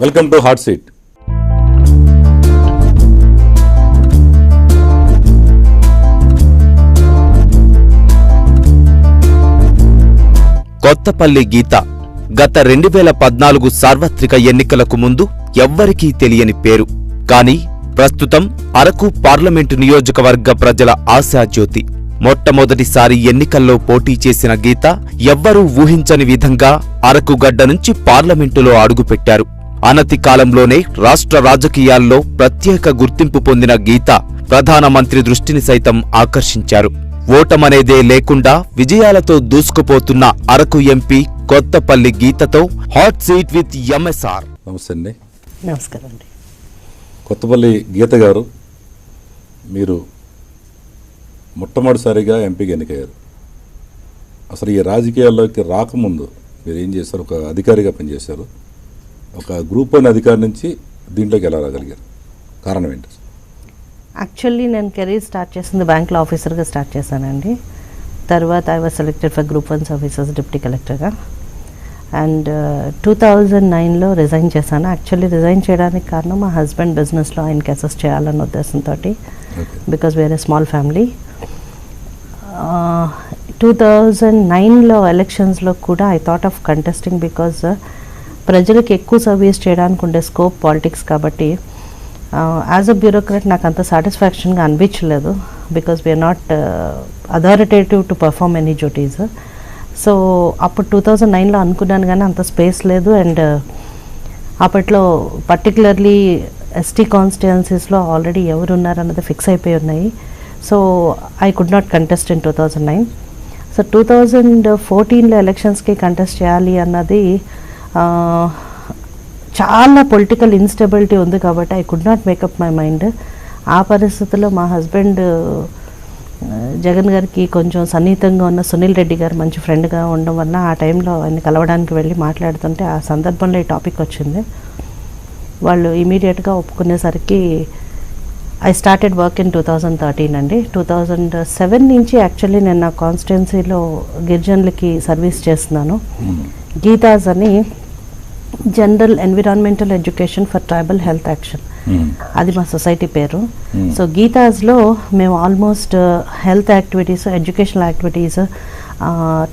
Welcome to hot seat. Kothapalli Geetha గత 2014 సార్వత్రిక ఎన్నికలకు ముందు ఎవ్వరికీ తెలియని పేరు. కానీ ప్రస్తుతం అరకు పార్లమెంటు నియోజకవర్గ ప్రజల ఆశాజ్యోతి. మొట్టమొదటిసారి ఎన్నికల్లో పోటీ చేసిన గీత ఎవ్వరూ ఊహించని విధంగా అరకు గడ్డ నుంచి పార్లమెంటులో అడుగుపెట్టారు. అనతి కాలంలోనే రాష్ట్ర రాజకీయాల్లో ప్రత్యేక గుర్తింపు పొందిన గీత ప్రధానమంత్రి దృష్టిని సైతం ఆకర్షించారు. ఓటమనేదే లేకుండా విజయాలతో దూసుకుపోతున్న అరకు ఎంపీ కొత్తపల్లి గీతతో హాట్ సీట్ విత్ ఎంఎస్ఆర్. నమస్తే అండి. నమస్కారం అండి. కొత్తపల్లి గీత గారు, మీరు మొట్టమొదటిసారిగా ఎంపీగా ఎన్నికయ్యారు. అసలు ఈ రాజకీయాల్లోకి రాకముందు మీరు ఏం చేశారు? ఒక అధికారిగా పనిచేశారు. ఒక గ్రూప్ వన్ అధికారి నుంచి దీంట్లోకి ఎలా రాగలిగారు? కారణం ఏంటి? యాక్చువల్లీ నేను కెరీర్ స్టార్ట్ చేసింది బ్యాంక్లో ఆఫీసర్గా స్టార్ట్ చేశానండి. తర్వాత I was selected for group one services deputy కలెక్టర్గా. అండ్ 2009లో రిజైన్ చేశాను. యాక్చువల్లీ రిజైన్ చేయడానికి కారణం మా హస్బెండ్ బిజినెస్లో ఆయనకి అసెస్ చేయాలన్న ఉద్దేశంతో, బికాజ్ వేరే స్మాల్ ఫ్యామిలీ. 2009లో ఎలక్షన్స్లో కూడా I thought of contesting, because ప్రజలకు ఎక్కువ సర్వీస్ చేయడానికి ఉండే స్కోప్ పాలిటిక్స్ కాబట్టి. యాజ్ అ బ్యూరోక్రాట్ నాకు అంత సాటిస్ఫాక్షన్గా అనిపించలేదు, because we are not authoritative to perform any duties. So అప్పుడు 2009లో అనుకున్నాను, కానీ అంత స్పేస్ లేదు. అండ్ అప్పట్లో పర్టికులర్లీ ఎస్టీ కాన్స్టిట్యుయెన్సీస్లో ఆల్రెడీ ఎవరు ఉన్నారన్నది ఫిక్స్ అయిపోయి ఉన్నాయి. So I could not contest in 2009. So 2014లో ఎలక్షన్స్కి కంటెస్ట్ చేయాలి అన్నది చాలా పొలిటికల్ ఇన్స్టెబిలిటీ ఉంది కాబట్టి I could not make up my mind. ఆ పరిస్థితుల్లో మా హస్బెండ్ జగన్ గారికి కొంచెం సన్నిహితంగా ఉన్న సునీల్ రెడ్డి గారు మంచి ఫ్రెండ్గా ఉండడం వల్ల ఆ టైంలో ఆయన కలవడానికి వెళ్ళి మాట్లాడుతుంటే ఆ సందర్భంలో ఈ టాపిక్ వచ్చింది. వాళ్ళు ఇమీడియట్గా ఒప్పుకునేసరికి ఐ స్టార్టెడ్ వర్క్ ఇన్ 2013 అండి. 2007 నుంచి యాక్చువల్లీ నేను నా కాన్స్టిట్యున్సీలో గిరిజనులకి సర్వీస్ చేస్తున్నాను. గీతాస్ అని general environmental education for tribal health action, అది మా సొసైటీ పేరు. సో గీతాస్లో మేము almost health activities, educational activities,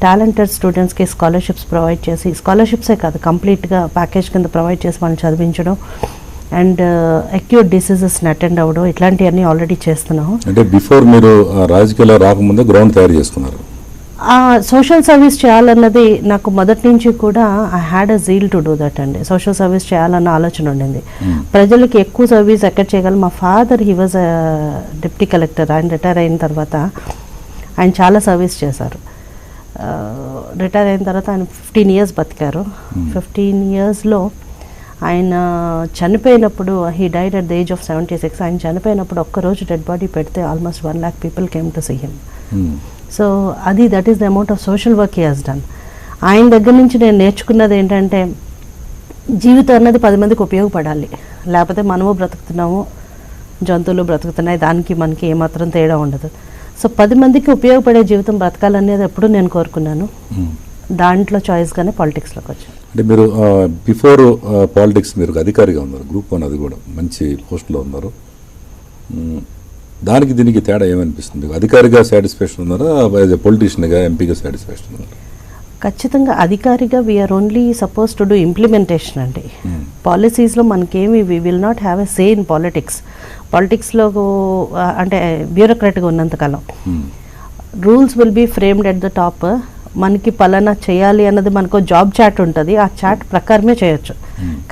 talented స్టూడెంట్స్కి స్కాలర్షిప్స్ ప్రొవైడ్ చేసి, స్కాలర్షిప్సే కాదు కంప్లీట్గా ప్యాకేజ్ కింద ప్రొవైడ్ చేసి వాళ్ళని చదివించడం, అండ్ అక్యూట్ డిసీజెస్ని అటెండ్ అవ్వడం, ఇట్లాంటివన్నీ ఆల్రెడీ చేస్తున్నాము. అంటే బిఫోర్ మీరు రాజకీయాల్లో రాకముందే గ్రౌండ్ తయారు చేసుకున్నారు. సోషల్ సర్వీస్ చేయాలన్నది నాకు మొదటి నుంచి కూడా I had a zeal to do that అండి. సోషల్ సర్వీస్ చేయాలన్న ఆలోచన ఉండింది. ప్రజలకి ఎక్కువ సర్వీస్ ఎక్కడ చేయగలం. మా father he was deputy collector. ఆయన రిటైర్ అయిన తర్వాత ఆయన చాలా సర్వీస్ చేశారు. రిటైర్ అయిన తర్వాత ఆయన 15 years బతికారు. 15 yearsలో ఆయన చనిపోయినప్పుడు, he died at the age of 76. ఆయన చనిపోయినప్పుడు ఒక్కరోజు డెడ్ బాడీ పెడితే almost 1 lakh people came to see him. So that is the amount of social work he has done. ఆయన దగ్గర నుంచి నేను నేర్చుకున్నది ఏంటంటే, జీవితం అన్నది 10 మందికి ఉపయోగపడాలి. లేకపోతే మనము బ్రతుకుతున్నాము, జంతువులు బ్రతుకుతున్నాయి, దానికి మనకి ఏమాత్రం తేడా ఉండదు. సో 10 మందికి ఉపయోగపడే జీవితం బ్రతకాలనేది ఎప్పుడు నేను కోరుకున్నాను. దాంట్లో చాయిస్గానే పాలిటిక్స్లోకి వచ్చాను. అంటే మీరు బిఫోర్ పాలిటిక్స్ మీరు అధికారిగా ఉన్నారు, గ్రూప్ వన్, అది కూడా మంచి పోస్ట్లో ఉన్నారు. దానికి దీనికి తేడా ఏమనిపిస్తుంది? అధికారిగా సాటిస్ఫాక్షన్ ఉన్నారా, పొలిటీషియన్గా ఎంపీగా సాటిస్ఫాక్షన్ ఉన్నారా? ఖచ్చితంగా అధికారిగా we are only suppose to do implementation అండి. పాలసీస్లో మనకేమి we will not have a say in politics. పాలిటిక్స్లో అంటే బ్యూరోక్రాట్గా ఉన్నంతకాలం rules will be framed at the top. మనకి పలానా చేయాలి అన్నది మనకు జాబ్ చాట్ ఉంటుంది, ఆ చాట్ ప్రకారమే చేయొచ్చు.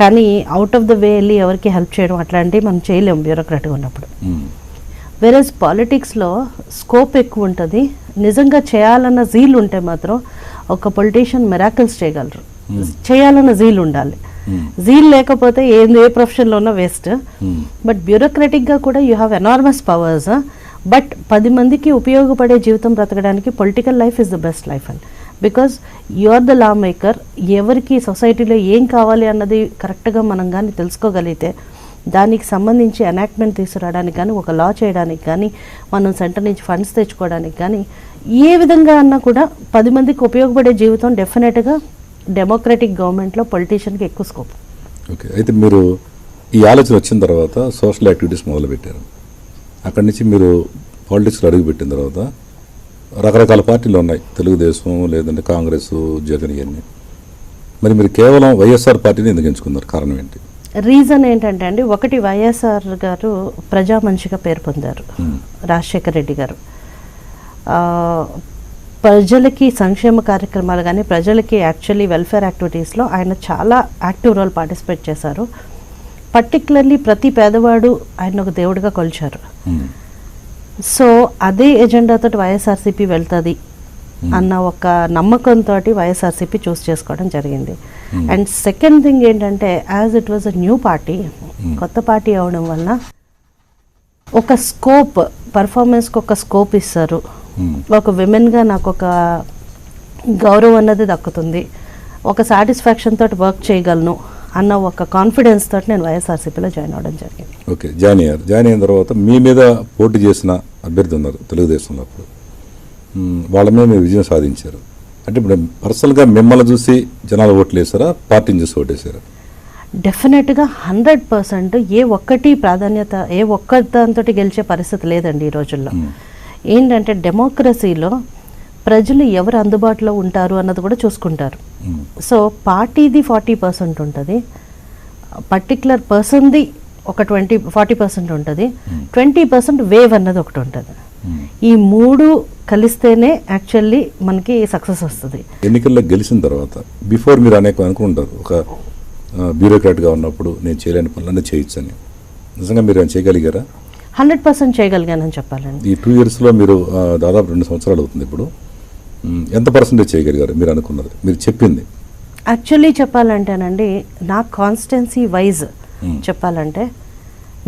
కానీ అవుట్ ఆఫ్ ద వే వెళ్ళి ఎవరికి హెల్ప్ చేయడం అట్లాంటివి మనం చేయలేము బ్యూరోక్రాట్గా ఉన్నప్పుడు. వేరేస్ పాలిటిక్స్లో స్కోప్ ఎక్కువ ఉంటుంది. నిజంగా చేయాలన్న జీల్ ఉంటే మాత్రం ఒక పొలిటీషియన్ మిరాకిల్స్ చేయగలరు. చేయాలన్న జీల్ ఉండాలి. జీల్ లేకపోతే ఏ ప్రొఫెషన్లో ఉన్నా వేస్ట్. బట్ బ్యూరోక్రాటిక్గా కూడా you have enormous powers. But 10 మందికి ఉపయోగపడే జీవితం బ్రతకడానికి political life is the best life and because you are the lawmaker. ఎవరికి సొసైటీలో ఏం కావాలి అన్నది కరెక్ట్గా మనం కానీ తెలుసుకోగలిగితే దానికి సంబంధించి ఎనాక్ట్మెంట్ తీసుకురావడానికి కానీ, ఒక లా చేయడానికి కానీ, మనం సెంటర్ నుంచి ఫండ్స్ తెచ్చుకోవడానికి కానీ, ఏ విధంగా అన్నా కూడా 10 మందికి ఉపయోగపడే జీవితం డెఫినెట్గా డెమోక్రటిక్ గవర్నమెంట్లో పొలిటీషియన్కి ఎక్కువ స్కోప్. ఓకే, అయితే మీరు ఈ ఆలోచన వచ్చిన తర్వాత సోషల్ యాక్టివిటీస్ మొదలుపెట్టారు. అక్కడి నుంచి మీరు పాలిటిక్స్లో అడుగుపెట్టిన తర్వాత రకరకాల పార్టీలు ఉన్నాయి, తెలుగుదేశం లేదంటే కాంగ్రెస్, జగన్ ఇవన్నీ. మరి మీరు కేవలం వైఎస్ఆర్ పార్టీని ఎందుకు ఎంచుకున్నారు? కారణం ఏంటి? రీజన్ ఏంటంటే అండి, ఒకటి వైఎస్ఆర్ గారు ప్రజా మనిషిగా పేరు పొందారు. రాజశేఖర రెడ్డి గారు ప్రజలకి సంక్షేమ కార్యక్రమాలు కానీ ప్రజలకి యాక్చువల్లీ వెల్ఫేర్ యాక్టివిటీస్లో ఆయన చాలా యాక్టివ్ రోల్ పార్టిసిపేట్ చేశారు. పర్టికులర్లీ ప్రతి పేదవాడు ఆయన ఒక దేవుడిగా కొలిచారు. సో అదే ఎజెండాతో వైఎస్ఆర్సీపీ వెళ్తుంది అన్న ఒక నమ్మకంతో వైఎస్ఆర్సీపీ చూస్ చేసుకోవడం జరిగింది. అండ్ సెకండ్ థింగ్ ఏంటంటే, as it was a new party, కొత్త పార్టీ అవడం వల్ల ఒక స్కోప్, పర్ఫార్మెన్స్కి ఒక స్కోప్ ఇస్తారు. ఒక విమెన్గా నాకు ఒక గౌరవం అన్నది దక్కుతుంది, ఒక సాటిస్ఫాక్షన్ తోటి వర్క్ చేయగలను అన్న ఒక కాన్ఫిడెన్స్ తోటి నేను వైఎస్ఆర్సీపీలో జాయిన్ అవ్వడం జరిగింది. ఓకే, జాయిన్ అయిన తర్వాత మీ మీద పోటీ చేసిన అభ్యర్థి ఉన్నారు తెలుగుదేశంలో, అప్పుడు వాళ్ళ మీద మీరు విజయం సాధించారు. అంటే ఇప్పుడు పర్సనల్గా మిమ్మల్ని చూసి జనాలు ఓట్లు వేసారా, పార్టీని చూసి ఓటేసారా? డెఫినెట్గా 100% ఏ ఒక్కటి ప్రాధాన్యత, ఏ ఒక్క దాంతో గెలిచే పరిస్థితి లేదండి ఈ రోజుల్లో. ఏంటంటే డెమోక్రసీలో ప్రజలు ఎవరు అందుబాటులో ఉంటారు అన్నది కూడా చూసుకుంటారు. సో పార్టీది 40% ఉంటుంది, పర్టికులర్ పర్సన్ది ఒక 40% ఉంటుంది, 20% వేవ్ అన్నది ఒకటి ఉంటుంది. ఈ మూడు కలిస్తేనే యాక్చువల్లీ మనకి సక్సెస్ వస్తుంది. ఎన్నికల్లో గెలిచిన తర్వాత బిఫోర్ మీరు అనేక అనుకుంటారు, ఒక బ్యూరోక్రాట్గా ఉన్నప్పుడు నేను చేయలేని పనులన్నీ చేయొచ్చు అని. నిజంగా మీరు ఏమైనా చేయగలిగారా? 100% చేయగలిగానని చెప్పాలండి. ఈ 2 yearsలో మీరు దాదాపు 2 సంవత్సరాలు అవుతుంది ఇప్పుడు, ఎంత పర్సెంటేజ్ చేయగలిగారు మీరు అనుకున్నది, మీరు చెప్పింది? యాక్చువల్లీ చెప్పాలంటేనండి, నా కాన్స్టిట్యున్సీ వైజ్ చెప్పాలంటే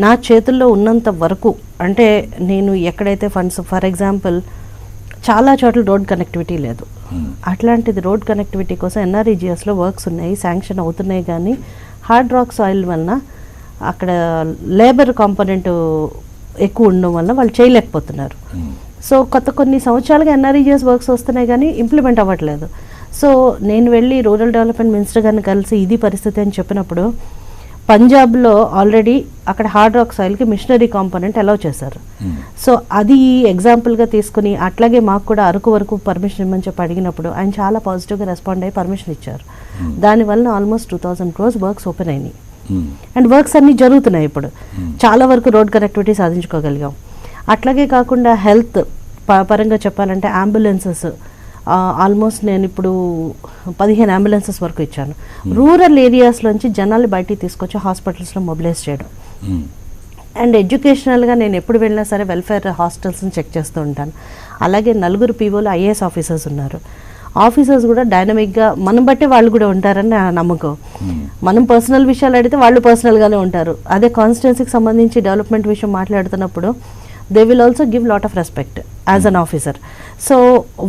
నా చేతుల్లో ఉన్నంత వరకు, అంటే నేను ఎక్కడైతే ఫండ్స్, ఫర్ ఎగ్జాంపుల్ చాలా చోట్ల రోడ్ కనెక్టివిటీ లేదు, అట్లాంటిది రోడ్ కనెక్టివిటీ కోసం ఎన్ఆర్ఈజిఎస్లో వర్క్స్ ఉన్నాయి, శాంక్షన్ అవుతున్నాయి. కానీ హార్డ్ రాక్ సాయిల్ వలన అక్కడ లేబర్ కాంపోనెంట్ ఎక్కువ ఉండడం వల్ల వాళ్ళు చేయలేకపోతున్నారు. సో కొన్ని సంవత్సరాలుగా ఎన్ఆర్ఈజిఎస్ వర్క్స్ వస్తున్నాయి కానీ ఇంప్లిమెంట్ అవ్వట్లేదు. సో నేను వెళ్ళి రూరల్ డెవలప్మెంట్ మినిస్టర్ గారిని కలిసి ఇది పరిస్థితి అని చెప్పినప్పుడు, పంజాబ్లో ఆల్రెడీ అక్కడ హార్డ్ రాక్ సాయిల్కి మిషనరీ కాంపోనెంట్ అలౌ చేశారు. సో అది ఎగ్జాంపుల్గా తీసుకుని అట్లాగే మాకు కూడా అరకు వరకు పర్మిషన్ ఇవ్వమని చెప్పి అడిగినప్పుడు ఆయన చాలా పాజిటివ్గా రెస్పాండ్ అయ్యి పర్మిషన్ ఇచ్చారు. దానివల్ల ఆల్మోస్ట్ 2000 crores వర్క్స్ ఓపెన్ అయినాయి. అండ్ వర్క్స్ అన్నీ జరుగుతున్నాయి ఇప్పుడు, చాలా వరకు రోడ్ కనెక్టివిటీ సాధించుకోగలిగాం. అట్లాగే కాకుండా హెల్త్ పరంగా చెప్పాలంటే అంబులెన్సెస్ ఆల్మోస్ట్ నేను ఇప్పుడు 15 అంబులెన్సెస్ వరకు ఇచ్చాను. రూరల్ ఏరియాస్లోంచి జనాలు బయటికి తీసుకొచ్చి హాస్పిటల్స్లో మొబిలైజ్ చేయడం. అండ్ ఎడ్యుకేషనల్గా నేను ఎప్పుడు వెళ్ళినా సరే వెల్ఫేర్ హాస్టల్స్ని చెక్ చేస్తూ ఉంటాను. అలాగే 4 పీఓలు ఐఏఎస్ ఆఫీసర్స్ ఉన్నారు. ఆఫీసర్స్ కూడా డైనమిక్గా మనం బట్టి వాళ్ళు కూడా ఉంటారని నా నమ్మకం. మనం పర్సనల్ విషయాలు అడిగితే వాళ్ళు పర్సనల్గానే ఉంటారు. అదే కాన్స్టిట్యున్సీకి సంబంధించి డెవలప్మెంట్ విషయం మాట్లాడుతున్నప్పుడు they will also give lot of respect as an officer. So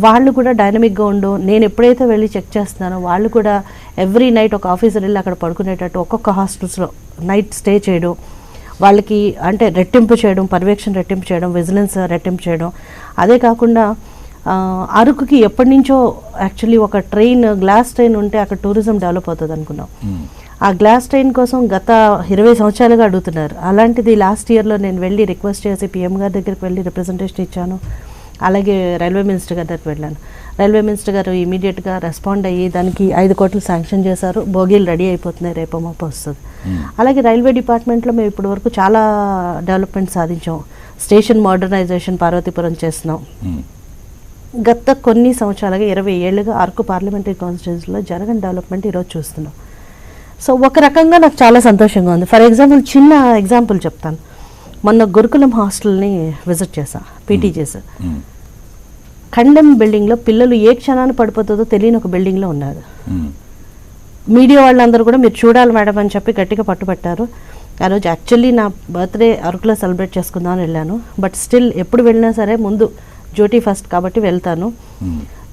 వాళ్ళు కూడా డైనమిక్గా ఉండు. నేను ఎప్పుడైతే వెళ్ళి చెక్ చేస్తున్నానో వాళ్ళు కూడా ఎవ్రీ నైట్ ఒక ఆఫీసర్ వెళ్ళి అక్కడ పడుకునేటట్టు ఒక్కొక్క హాస్టల్స్లో నైట్ స్టే చేయడం, వాళ్ళకి అంటే రెట్టింపు చేయడం, పర్యవేక్షణ రెట్టింపు చేయడం, విజిలెన్స్ రెట్టింపు చేయడం. అదే కాకుండా అరకుకి ఎప్పటి నుంచో యాక్చువల్లీ ఒక ట్రైన్, గ్లాస్ ట్రైన్ ఉంటే అక్కడ టూరిజం డెవలప్ అవుతుంది అనుకున్నాం. ఆ గ్లాస్ ట్రైన్ కోసం గత 20 సంవత్సరాలుగా అడుగుతున్నారు. అలాంటిది లాస్ట్ ఇయర్లో నేను వెళ్ళి రిక్వెస్ట్ చేసి పిఎం గారి దగ్గరికి వెళ్ళి రిప్రజెంటేషన్ ఇచ్చాను. అలాగే రైల్వే మినిస్టర్ గారి దగ్గరికి వెళ్ళాను. రైల్వే మినిస్టర్ గారు ఇమీడియట్గా రెస్పాండ్ అయ్యి దానికి 5 కోట్లు శాంక్షన్ చేశారు. బోగీలు రెడీ అయిపోతున్నాయి, రేపో మాపో వస్తుంది. అలాగే రైల్వే డిపార్ట్మెంట్లో మేము ఇప్పటి వరకు చాలా డెవలప్మెంట్ సాధించాం. స్టేషన్ మోడర్నైజేషన్ పార్వతీపురం చేస్తున్నాం. గత కొన్ని సంవత్సరాలుగా 20 ఏళ్ళుగా అరకు పార్లమెంటరీ కాన్స్టిట్యున్సీలో జరగని డెవలప్మెంట్ ఈరోజు చూస్తున్నాం. సో ఒక రకంగా నాకు చాలా సంతోషంగా ఉంది. ఫర్ ఎగ్జాంపుల్ చిన్న ఎగ్జాంపుల్ చెప్తాను. మొన్న గురుకులం హాస్టల్ని విజిట్ చేశా, పీటీ చేశా. ఖండం బిల్డింగ్లో పిల్లలు ఏ క్షణాన్ని పడిపోతుందో తెలియని ఒక బిల్డింగ్లో ఉన్నారు. మీడియా వాళ్ళందరూ కూడా మీరు చూడాలి మేడం అని చెప్పి గట్టిగా పట్టుబట్టారు. ఆ రోజు యాక్చువల్లీ నా బర్త్డే అరకులో సెలబ్రేట్ చేసుకుందామని వెళ్ళాను. బట్ స్టిల్ ఎప్పుడు వెళ్ళినా సరే ముందు డ్యూటీ ఫస్ట్ కాబట్టి వెళ్తాను.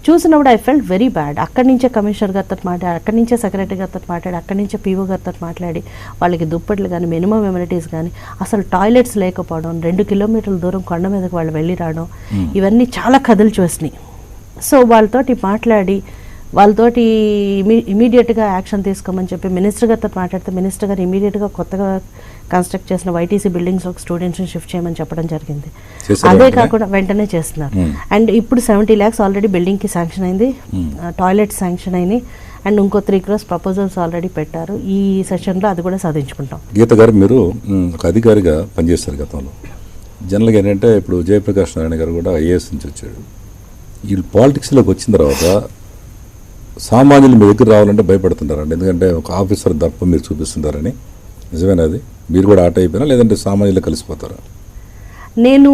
చూసినప్పుడు ఐ ఫెల్ట్ వెరీ బ్యాడ్. అక్కడి నుంచే కమిషనర్ గారితో మాట్లాడి, అక్కడి నుంచే సెక్రటరీ గారితో మాట్లాడి, అక్కడి నుంచే పీఓ గారితో మాట్లాడి వాళ్ళకి దుప్పట్లు కానీ మినిమం ఎమ్యూనిటీస్ కానీ, అసలు టాయిలెట్స్ లేకపోవడం, 2 కిలోమీటర్ల దూరం కొండ మీదకి వాళ్ళు వెళ్ళి రావడం, ఇవన్నీ చాలా కథలు చూసినాయి. సో వాళ్ళతోటి మాట్లాడి వాళ్ళతోటి ఇమీడియట్గా యాక్షన్ తీసుకోమని చెప్పి మినిస్టర్ గారితో మాట్లాడితే మినిస్టర్ గారు ఇమీడియట్గా కొత్తగా కన్స్ట్రక్ట్ చేసిన వైటీసీ బిల్డింగ్స్ ఒక స్టూడెంట్స్ని షిఫ్ట్ చేయమని చెప్పడం జరిగింది. అదే కాకుండా వెంటనే చేస్తున్నారు. అండ్ ఇప్పుడు 70 lakhs ఆల్రెడీ బిల్డింగ్కి శాంక్షన్ అయింది, టాయిలెట్స్ శాంక్షన్ అయినాయి, అండ్ ఇంకో 3 crores ప్రపోజల్స్ ఆల్రెడీ పెట్టారు. ఈ సెషన్లో అది కూడా సాధించుకుంటాం. గీత గారు, మీరు ఒక అధికారిగా పనిచేస్తారు గతంలో. జనరల్గా ఏంటంటే ఇప్పుడు జయప్రకాష్ నారాయణ గారు కూడా ఐఏఎస్ నుంచి వచ్చాడు. వీళ్ళు పాలిటిక్స్లోకి వచ్చిన తర్వాత సామాన్యులు మీ దగ్గర రావాలంటే భయపడుతుంటారండి, ఎందుకంటే ఒక ఆఫీసర్ దర్పం మీరు చూపిస్తుంటారని. నిజమేనా అది? మీరు కూడా ఆట అయిపోయినా లేదంటే సామాన్యులు కలిసిపోతారా? నేను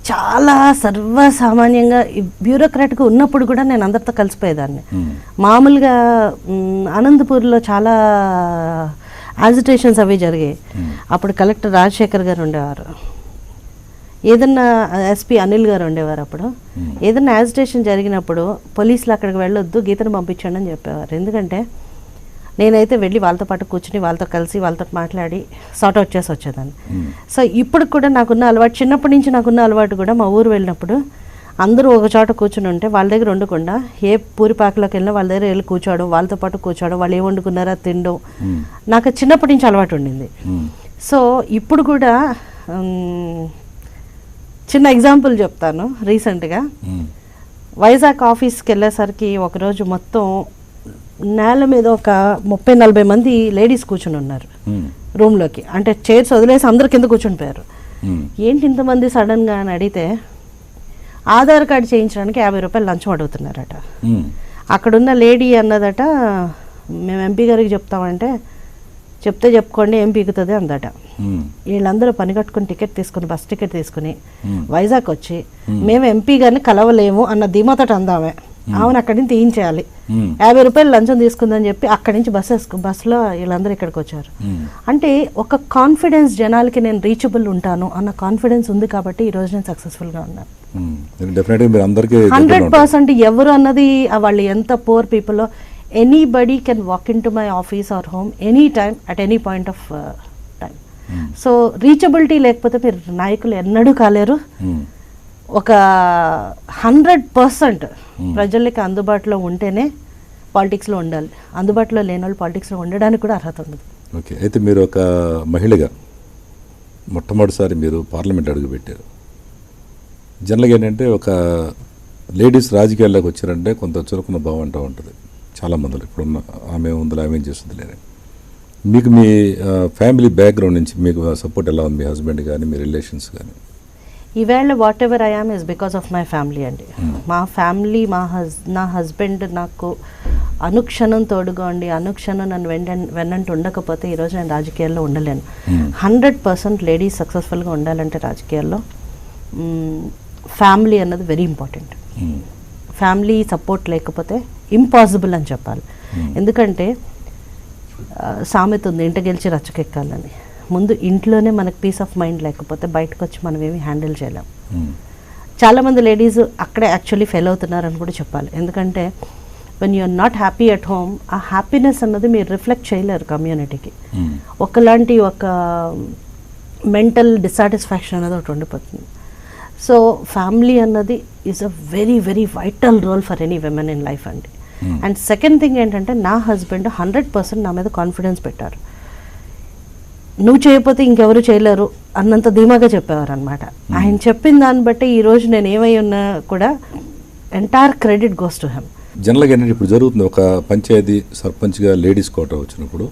చాలా సర్వసామాన్యంగా బ్యూరోక్రాట్గా ఉన్నప్పుడు కూడా నేను అందరితో కలిసిపోయేదాన్ని. మామూలుగా అనంతపూర్లో చాలా యాజిటేషన్స్ అవి జరిగాయి. అప్పుడు కలెక్టర్ రాజశేఖర్ గారు ఉండేవారు, ఏదన్నా ఎస్పీ అనిల్ గారు ఉండేవారు. అప్పుడు ఏదన్నా యాజిటేషన్ జరిగినప్పుడు పోలీసులు అక్కడికి వెళ్ళొద్దు, గీతను పంపించండి అని చెప్పేవారు. ఎందుకంటే నేనైతే వెళ్ళి వాళ్ళతో పాటు కూర్చుని వాళ్ళతో కలిసి వాళ్ళతో మాట్లాడి సార్ట్అవుట్ చేసి వచ్చేదాన్ని. సో ఇప్పుడు కూడా నాకున్న అలవాటు, చిన్నప్పటి నుంచి నాకున్న అలవాటు కూడా మా ఊరు వెళ్ళినప్పుడు అందరూ ఒక చోట కూర్చుని ఉంటే వాళ్ళ దగ్గర ఉండకుండా ఏ పూరిపాకలోకి వెళ్ళినా వాళ్ళ దగ్గర వెళ్ళి కూర్చోవడం, వాళ్ళతో పాటు కూర్చోవడం, వాళ్ళు ఏం వండుకున్నారో తినడం నాకు చిన్నప్పటి నుంచి అలవాటు ఉండింది. సో ఇప్పుడు కూడా చిన్న ఎగ్జాంపుల్ చెప్తాను. రీసెంట్గా వైజాగ్ ఆఫీస్కి వెళ్ళేసరికి ఒకరోజు మొత్తం నేల మీద ఒక 30-40 మంది లేడీస్ కూర్చుని ఉన్నారు రూమ్లోకి. అంటే చైర్స్ వదిలేసి అందరు కింద కూర్చుని పోయారు. ఏంటి ఇంతమంది సడన్గా అని అడిగితే ఆధార్ కార్డు చేయించడానికి 50 రూపాయలు లంచం అడుగుతున్నారట. అక్కడున్న లేడీ అన్నదట, మేము ఎంపీ గారికి చెప్తామంటే చెప్తే చెప్పుకోండి ఏం పీకుతుంది అందట. వీళ్ళందరూ పని కట్టుకుని టికెట్ తీసుకుని బస్ టికెట్ తీసుకుని వైజాగ్ వచ్చి మేము ఎంపీ గారిని కలవలేము అన్న ధీమాతోటి అందామే. ఆమెను అక్కడి నుంచి తీయించేయాలి, 50 రూపాయలు లంచం తీసుకుందని చెప్పి అక్కడి నుంచి బస్సులో వీళ్ళందరూ ఇక్కడికి వచ్చారు. అంటే ఒక కాన్ఫిడెన్స్, జనాలకి నేను రీచబుల్ ఉంటాను అన్న కాన్ఫిడెన్స్ ఉంది కాబట్టి ఈ రోజు నేను సక్సెస్ఫుల్గా ఉన్నాను. 100% ఎవరు అన్నది వాళ్ళు ఎంత poor people, anybody can walk in to my office or home any time at any point of time. So reachability లేకపోతే మీరు నాయకులు ఎన్నడూ కాలేరు. ఒక 100% ప్రజలకి అందుబాటులో ఉంటేనే పాలిటిక్స్లో ఉండాలి. అందుబాటులో లేని వాళ్ళు పాలిటిక్స్లో ఉండడానికి కూడా అర్హత ఉంది. ఓకే, అయితే మీరు ఒక మహిళగా మొట్టమొదటిసారి మీరు పార్లమెంట్ అడుగుపెట్టారు. జనరల్గా ఏంటంటే ఒక లేడీస్ రాజకీయాల్లోకి వచ్చారంటే కొంత చురుకున్న భావం అంటూ ఉంటుంది చాలామందిలో. ఇప్పుడున్న ఆమె ఉందిలే, ఆమె ఏం చేస్తుంది లేని. మీకు మీ ఫ్యామిలీ బ్యాక్గ్రౌండ్ నుంచి మీకు సపోర్ట్ ఎలా ఉంది? మీ హస్బెండ్ కానీ మీ రిలేషన్స్ కానీ? ఈవేళ what ever I am is because of my family అండి. మా ఫ్యామిలీ, నా హస్బెండ్ నాకు అనుక్షణం తోడుగా ఉండి అనుక్షణం నన్ను వెన్నంటూ ఉండకపోతే ఈరోజు నేను రాజకీయాల్లో ఉండలేను. 100% లేడీస్ సక్సెస్ఫుల్గా ఉండాలంటే రాజకీయాల్లో ఫ్యామిలీ అన్నది వెరీ ఇంపార్టెంట్. ఫ్యామిలీ సపోర్ట్ లేకపోతే ఇంపాసిబుల్ అని చెప్పాలి. ఎందుకంటే సామెత ఉంది, ఇంట గెలిచి రచ్చకెక్కాలని. ముందు ఇంట్లోనే మనకు పీస్ ఆఫ్ మైండ్ లేకపోతే బయటకు వచ్చి మనం ఏమి హ్యాండిల్ చేయలేం. చాలామంది లేడీస్ అక్కడే యాక్చువల్లీ ఫెయిల్ అవుతున్నారని కూడా చెప్పాలి. ఎందుకంటే when you're not happy at home, ఆ హ్యాపీనెస్ అన్నది మీరు రిఫ్లెక్ట్ చేయలేరు కమ్యూనిటీకి. ఒకలాంటి ఒక మెంటల్ డిస్సాటిస్ఫాక్షన్ అనేది ఒకటి ఉండిపోతుంది. సో ఫ్యామిలీ అన్నది is a very very vital role for any women in life అండి. అండ్ సెకండ్ థింగ్ ఏంటంటే నా హస్బెండ్ 100% నా మీద కాన్ఫిడెన్స్ పెట్టారు. నువ్వు చేయకపోతే ఇంకెవరు చేయలేరు అన్నంత ధీమాగా చెప్పేవారు అనమాట. ఆయన చెప్పిన దాన్ని బట్టి ఈరోజు నేను ఏమై ఉన్నా కూడా entire credit goes to him. జనరల్గా ఏంటంటే ఇప్పుడు జరుగుతుంది, ఒక పంచాయతీ సర్పంచ్గా లేడీస్ కోట వచ్చినప్పుడు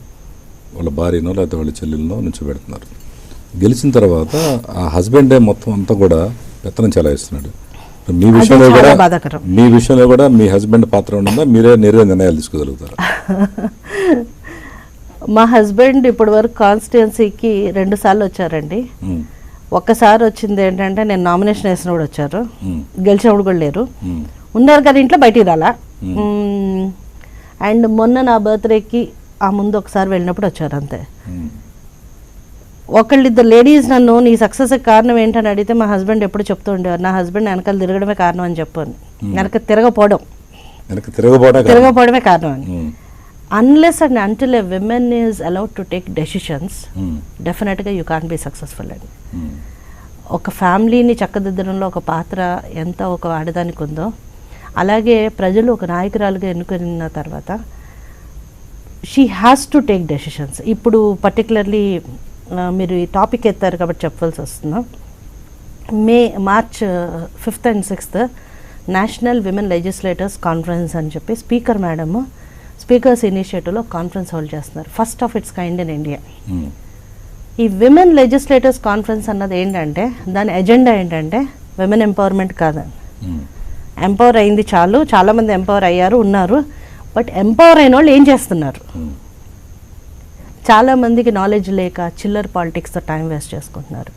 వాళ్ళ భార్యనో లేకపోతే వాళ్ళ చెల్లెలనో నుంచోబెడుతున్నారు. గెలిచిన తర్వాత ఆ హస్బెండే మొత్తం అంతా కూడా పెత్తనం చెలాయిస్తున్నాడు. మీ విషయంలో కూడా మీ హస్బెండ్ పాత్ర ఉందా? మీరే నేరుగా నిర్ణయాలు తీసుకోగలుగుతారు? మా హస్బెండ్ ఇప్పటి వరకు కాన్స్టిట్యున్సీకి 2 సార్లు వచ్చారండి. ఒక్కసారి వచ్చింది ఏంటంటే నేను నామినేషన్ వేసినప్పుడు వచ్చారు, గెలిచినప్పుడు కూడా లేరు. ఉన్నారు కానీ ఇంట్లో బయటికి రాలా. అండ్ మొన్న నా బర్త్డేకి ఆ ముందు ఒకసారి వెళ్ళినప్పుడు వచ్చారు అంతే. ఒకళ్ళిద్దరు లేడీస్ నన్ను నీ సక్సెస్ కారణం ఏంటని అడిగితే మా హస్బెండ్ ఎప్పుడు చెప్తూ ఉండేవారు, నా హస్బెండ్ వెనకాల తిరగడమే కారణం అని చెప్పాను. వెనక తిరగపోవడమే కారణం అని. Unless and until a woman is allowed to take decisions, definitely you can't be successful. ఒక ఫ్యామిలీని చక్కదిద్దడంలో ఒక పాత్ర ఎంత ఒక ఆడదానికి ఉందో అలాగే ప్రజలు ఒక నాయకురాలుగా ఎన్నుకున్న తర్వాత she has to take decisions. ఇప్పుడు పర్టికులర్లీ మీరు ఈ టాపిక్ ఎత్తారు కాబట్టి చెప్పవలసి వస్తున్నా. March 5th and 6th national women legislators conference అని చెప్పి స్పీకర్ మేడమ్ స్పీకర్స్ ఇనిషియేటివ్లో కాన్ఫరెన్స్ హోల్డ్ చేస్తున్నారు, first of its kind in India. ఈ విమెన్ లెజిస్లేటర్స్ కాన్ఫరెన్స్ అన్నది ఏంటంటే దాని ఎజెండా ఏంటంటే విమెన్ ఎంపవర్మెంట్ కాదని. ఎంపవర్ అయింది చాలామంది ఎంపవర్ అయ్యారు ఉన్నారు, బట్ ఎంపవర్ అయిన వాళ్ళు ఏం చేస్తున్నారు? చాలామందికి నాలెడ్జ్ లేక చిల్లర్ పాలిటిక్స్తో టైం వేస్ట్ చేసుకుంటున్నారు.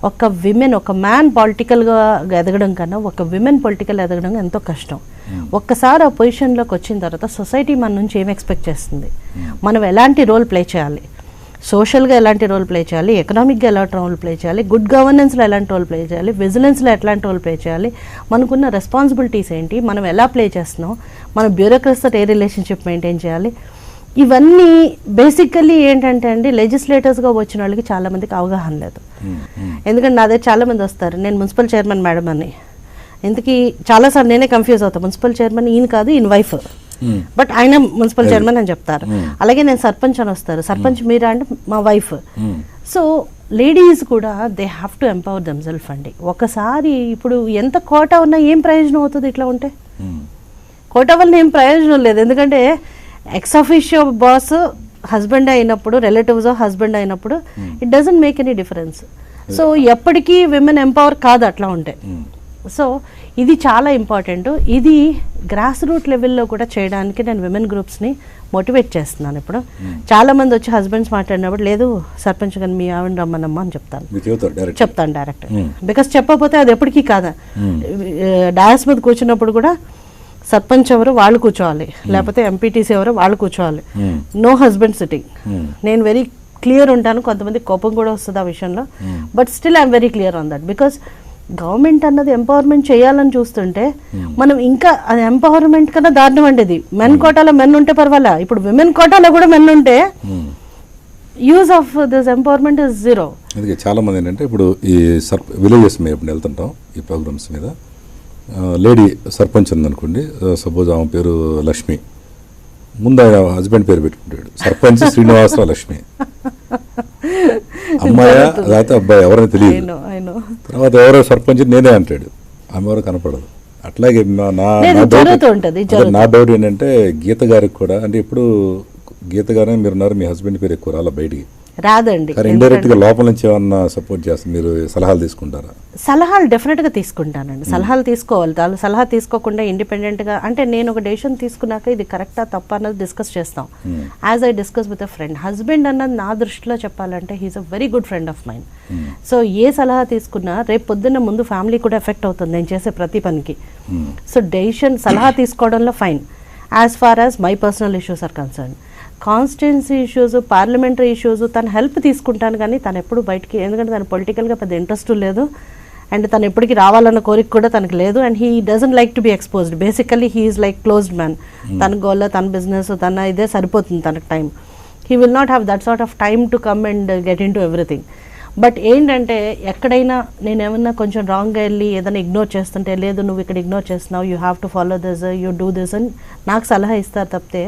ఒక విమెన్, ఒక మ్యాన్ పొలిటికల్గా ఎదగడం కన్నా ఒక విమెన్ పొలిటికల్ ఎదగడం ఎంతో కష్టం. ఒక్కసారి ఆ పొజిషన్లోకి వచ్చిన తర్వాత సొసైటీ మన నుంచి ఏం ఎక్స్పెక్ట్ చేస్తుంది, మనం ఎలాంటి రోల్ ప్లే చేయాలి, సోషల్గా ఎలాంటి రోల్ ప్లే చేయాలి, ఎకనామిక్గా ఎలాంటి రోల్ ప్లే చేయాలి, గుడ్ గవర్నెన్స్లో ఎలాంటి రోల్ ప్లే చేయాలి, విజిలెన్స్లో ఎట్లాంటి రోల్ ప్లే చేయాలి, మనకున్న రెస్పాన్సిబిలిటీస్ ఏంటి, మనం ఎలా ప్లే చేస్తున్నాం, మన బ్యూరోక్రసీతో ఏ రిలేషన్షిప్ మెయింటైన్ చేయాలి, ఇవన్నీ బేసికల్లీ ఏంటంటే అండి లెజిస్లేటర్స్గా వచ్చిన వాళ్ళకి చాలామందికి అవగాహన లేదు. ఎందుకంటే నా దగ్గర చాలామంది వస్తారు, నేను మున్సిపల్ చైర్మన్ మేడం అని. ఇంతకీ చాలాసార్లు నేనే కన్ఫ్యూజ్ అవుతాను, మున్సిపల్ చైర్మన్ ఈయన కాదు, ఈయన వైఫ్, బట్ ఆయన మున్సిపల్ చైర్మన్ అని చెప్తారు. అలాగే నేను సర్పంచ్ అని వస్తారు, సర్పంచ్ మీరా అంటే మా వైఫ్. సో లేడీస్ కూడా they have to empower themself అండి. ఒకసారి ఇప్పుడు ఎంత కోటా ఉన్నా ఏం ప్రయోజనం అవుతుంది ఇట్లా ఉంటే? కోటా వల్ల ఏం ప్రయోజనం లేదు. ఎందుకంటే ఎక్స్ అఫీషియో బాస్ హస్బెండ్ అయినప్పుడు, రిలేటివ్స్ హస్బెండ్ అయినప్పుడు it doesn't make any difference. So ఎప్పటికీ విమెన్ ఎంపవర్ కాదు అట్లా ఉంటే. సో ఇది చాలా ఇంపార్టెంట్. ఇది గ్రాస్ రూట్ లెవెల్లో కూడా చేయడానికి నేను విమెన్ గ్రూప్స్ని మోటివేట్ చేస్తున్నాను. ఇప్పుడు చాలామంది వచ్చి హస్బెండ్స్ మాట్లాడినప్పుడు లేదు సర్పంచ్ కానీ మీ ఆవిడ రమ్మనమ్మా అని చెప్తాను డైరెక్ట్. బికాస్ చెప్పకపోతే అది ఎప్పటికీ కాదా. డయాస్ మీద కూర్చున్నప్పుడు కూడా సర్పంచ్ ఎవరు వాళ్ళు కూర్చోవాలి, లేకపోతే ఎంపీటీసీ ఎవరు వాళ్ళు కూర్చోవాలి. No husband sitting. నేను వెరీ క్లియర్ ఉంటాను. కొంతమంది కోపం కూడా వస్తుంది ఆ విషయంలో, but still I'm very clear on that. Because government అన్నది ఎంపవర్మెంట్ చేయాలని చూస్తుంటే మనం ఇంకా అది ఎంపవర్మెంట్ కన్నా దారుణం అండి. ఇది మెన్ కోటాలో మెన్ ఉంటే పర్వాలా, ఇప్పుడు విమెన్ కోటాలో కూడా మెన్ ఉంటే use of this empowerment is zero. అందుకే చాలా మంది ఏంటంటే ఇప్పుడు ఈ విలేజెస్ మీద ఎప్పుడు వెళ్తుంటాం ఈ ప్రోగ్రామ్స్ మీద, లేడీ సర్పంచ్ ఉందనుకోండి, సపోజ్ ఆమె పేరు లక్ష్మి, ముందు ఆయన హస్బెండ్ పేరు పెట్టుకుంటాడు సర్పంచ్ శ్రీనివాసరావు లక్ష్మి. అమ్మాయి లేకపోతే అబ్బాయి ఎవరైనా తెలియదు. తర్వాత ఎవరో సర్పంచ్ నేనే అంటాడు, ఆమె ఎవరో కనపడదు. అట్లాగే నా డౌట్ ఏంటంటే గీత గారికి కూడా, అంటే ఇప్పుడు గీత గారే మీరున్నారు, మీ హస్బెండ్ పేరు ఎక్కువ రాలా బయటికి రాదండి. ఇండైరెక్ట్ గా లోపల నుంచి ఏమన్నా సపోర్ట్ చేస్తారు, మీరు సలహాలు తీసుకుంటారా? సలహాలు డెఫినెట్గా తీసుకుంటానండి. సలహాలు తీసుకోవాలి. సలహా తీసుకోకుండా ఇండిపెండెంట్గా, అంటే నేను ఒక డెసిషన్ తీసుకున్నాక ఇది కరెక్టా తప్ప అన్నది డిస్కస్ చేస్తాం. As I discuss with a friend. Husband అన్నది నా దృష్టిలో చెప్పాలంటే he is a very good friend of mind. So ఏ సలహా తీసుకున్నా రేపు పొద్దున్న ముందు ఫ్యామిలీ కూడా ఎఫెక్ట్ అవుతుంది నేను చేసే ప్రతి పనికి. సో డెసిషన్ సలహా తీసుకోవడంలో fine. As far as my personal issues or concern, constituency issues, parliamentary issues తన హెల్ప్ తీసుకుంటాను, కానీ తను ఎప్పుడు బయటికి, ఎందుకంటే తను పొలిటికల్గా పెద్ద ఇంట్రెస్ట్ లేదు, అండ్ తను ఎప్పటికీ రావాలన్న కోరిక కూడా తనకు లేదు, and he doesn't like to be exposed. Basically he is like closed man. తన గోల్, తన బిజినెస్, తన ఇదే సరిపోతుంది తనకు time. He will not have that sort of time to come and get in to everything. But ఏంటంటే ఎక్కడైనా నేనేమన్నా కొంచెం రాంగ్గా వెళ్ళి ఏదైనా ఇగ్నోర్ చేస్తుంటే, లేదు నువ్వు ఇక్కడ ఇగ్నోర్ చేస్తున్నావు, you have to follow this, you do this అని నాకు సలహా ఇస్తారు తప్పితే